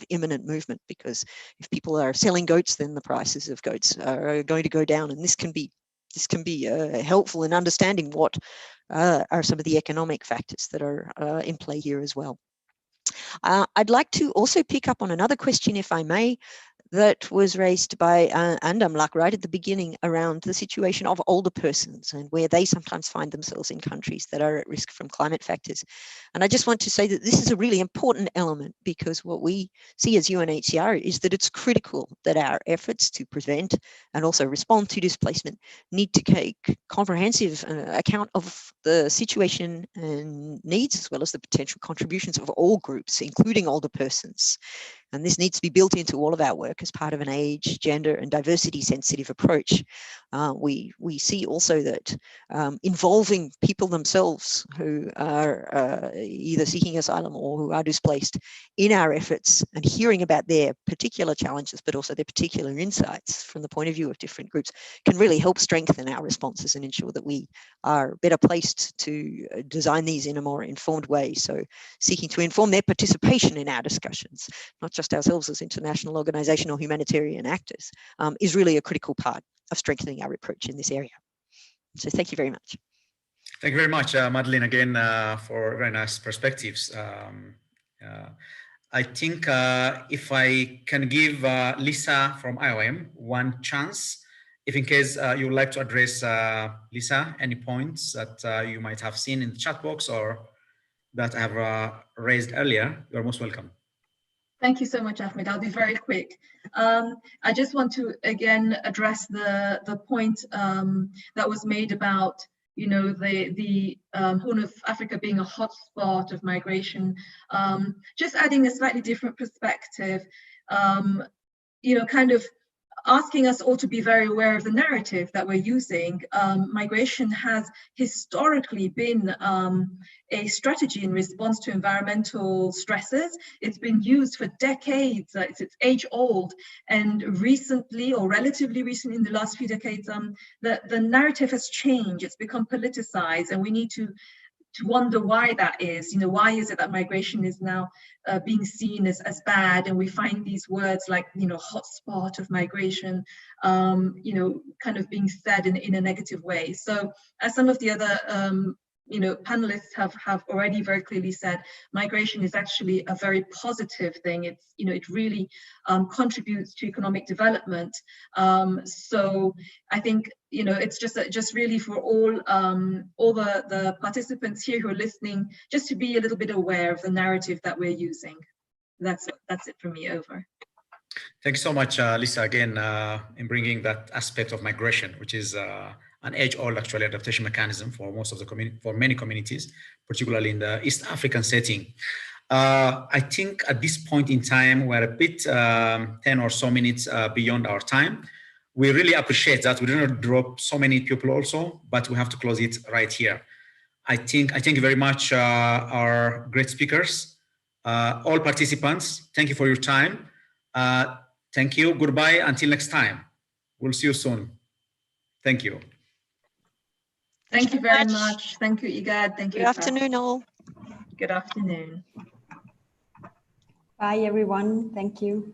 imminent movement, because if people are selling goats, then the prices of goats are going to go down, and this can be helpful in understanding what are some of the economic factors that are in play here as well. I'd like to also pick up on another question, if I may, that was raised by Andamlak right at the beginning around the situation of older persons and where they sometimes find themselves in countries that are at risk from climate factors. And I just want to say that this is a really important element, because what we see as UNHCR is that it's critical that our efforts to prevent and also respond to displacement need to take comprehensive account of the situation and needs, as well as the potential contributions of all groups, including older persons. And this needs to be built into all of our work as part of an age, gender, and diversity sensitive approach. We see also that involving people themselves who are either seeking asylum or who are displaced in our efforts and hearing about their particular challenges, but also their particular insights from the point of view of different groups, can really help strengthen our responses and ensure that we are better placed to design these in a more informed way. So seeking to inform their participation in our discussions, not just ourselves as international organisation or humanitarian actors, is really a critical part of strengthening our approach in this area. So thank you very much. Thank you very much, Madeleine, again, for very nice perspectives. I think if I can give Lisa from IOM one chance, if in case you would like to address, Lisa, any points that you might have seen in the chat box or that I have raised earlier, you're most welcome. Thank you so much, Ahmed. I'll be very quick. I just want to again address the point that was made about, you know, the Horn of Africa being a hotspot of migration. Just adding a slightly different perspective, you know, kind of asking us all to be very aware of the narrative that we're using. Migration has historically been a strategy in response to environmental stresses. It's been used for decades, it's age old, and recently, or relatively recently in the last few decades, the narrative has changed, it's become politicized, and we need to wonder why that is. You know, why is it that migration is now being seen as bad, and we find these words like, you know, hotspot of migration, you know, kind of being said in a negative way. So as some of the other you know, panelists have already very clearly said, migration is actually a very positive thing. It's, you know, it really contributes to economic development. So I think, you know, it's just really for all the participants here who are listening, just to be a little bit aware of the narrative that we're using. That's it from me. Over. Thanks so much, Lisa, again, in bringing that aspect of migration, which is an age-old actually adaptation mechanism for most of the community, for many communities, particularly in the East African setting. I think at this point in time, we're a bit 10 or so minutes beyond our time. We really appreciate that. We didn't drop so many people also, but we have to close it right here. I thank you very much, our great speakers, all participants. Thank you for your time. Thank you. Goodbye. Until next time. We'll see you soon. Thank you. Thank you very much. Thank you, Igad. Thank you. Good afternoon, all. Good afternoon. Bye, everyone. Thank you.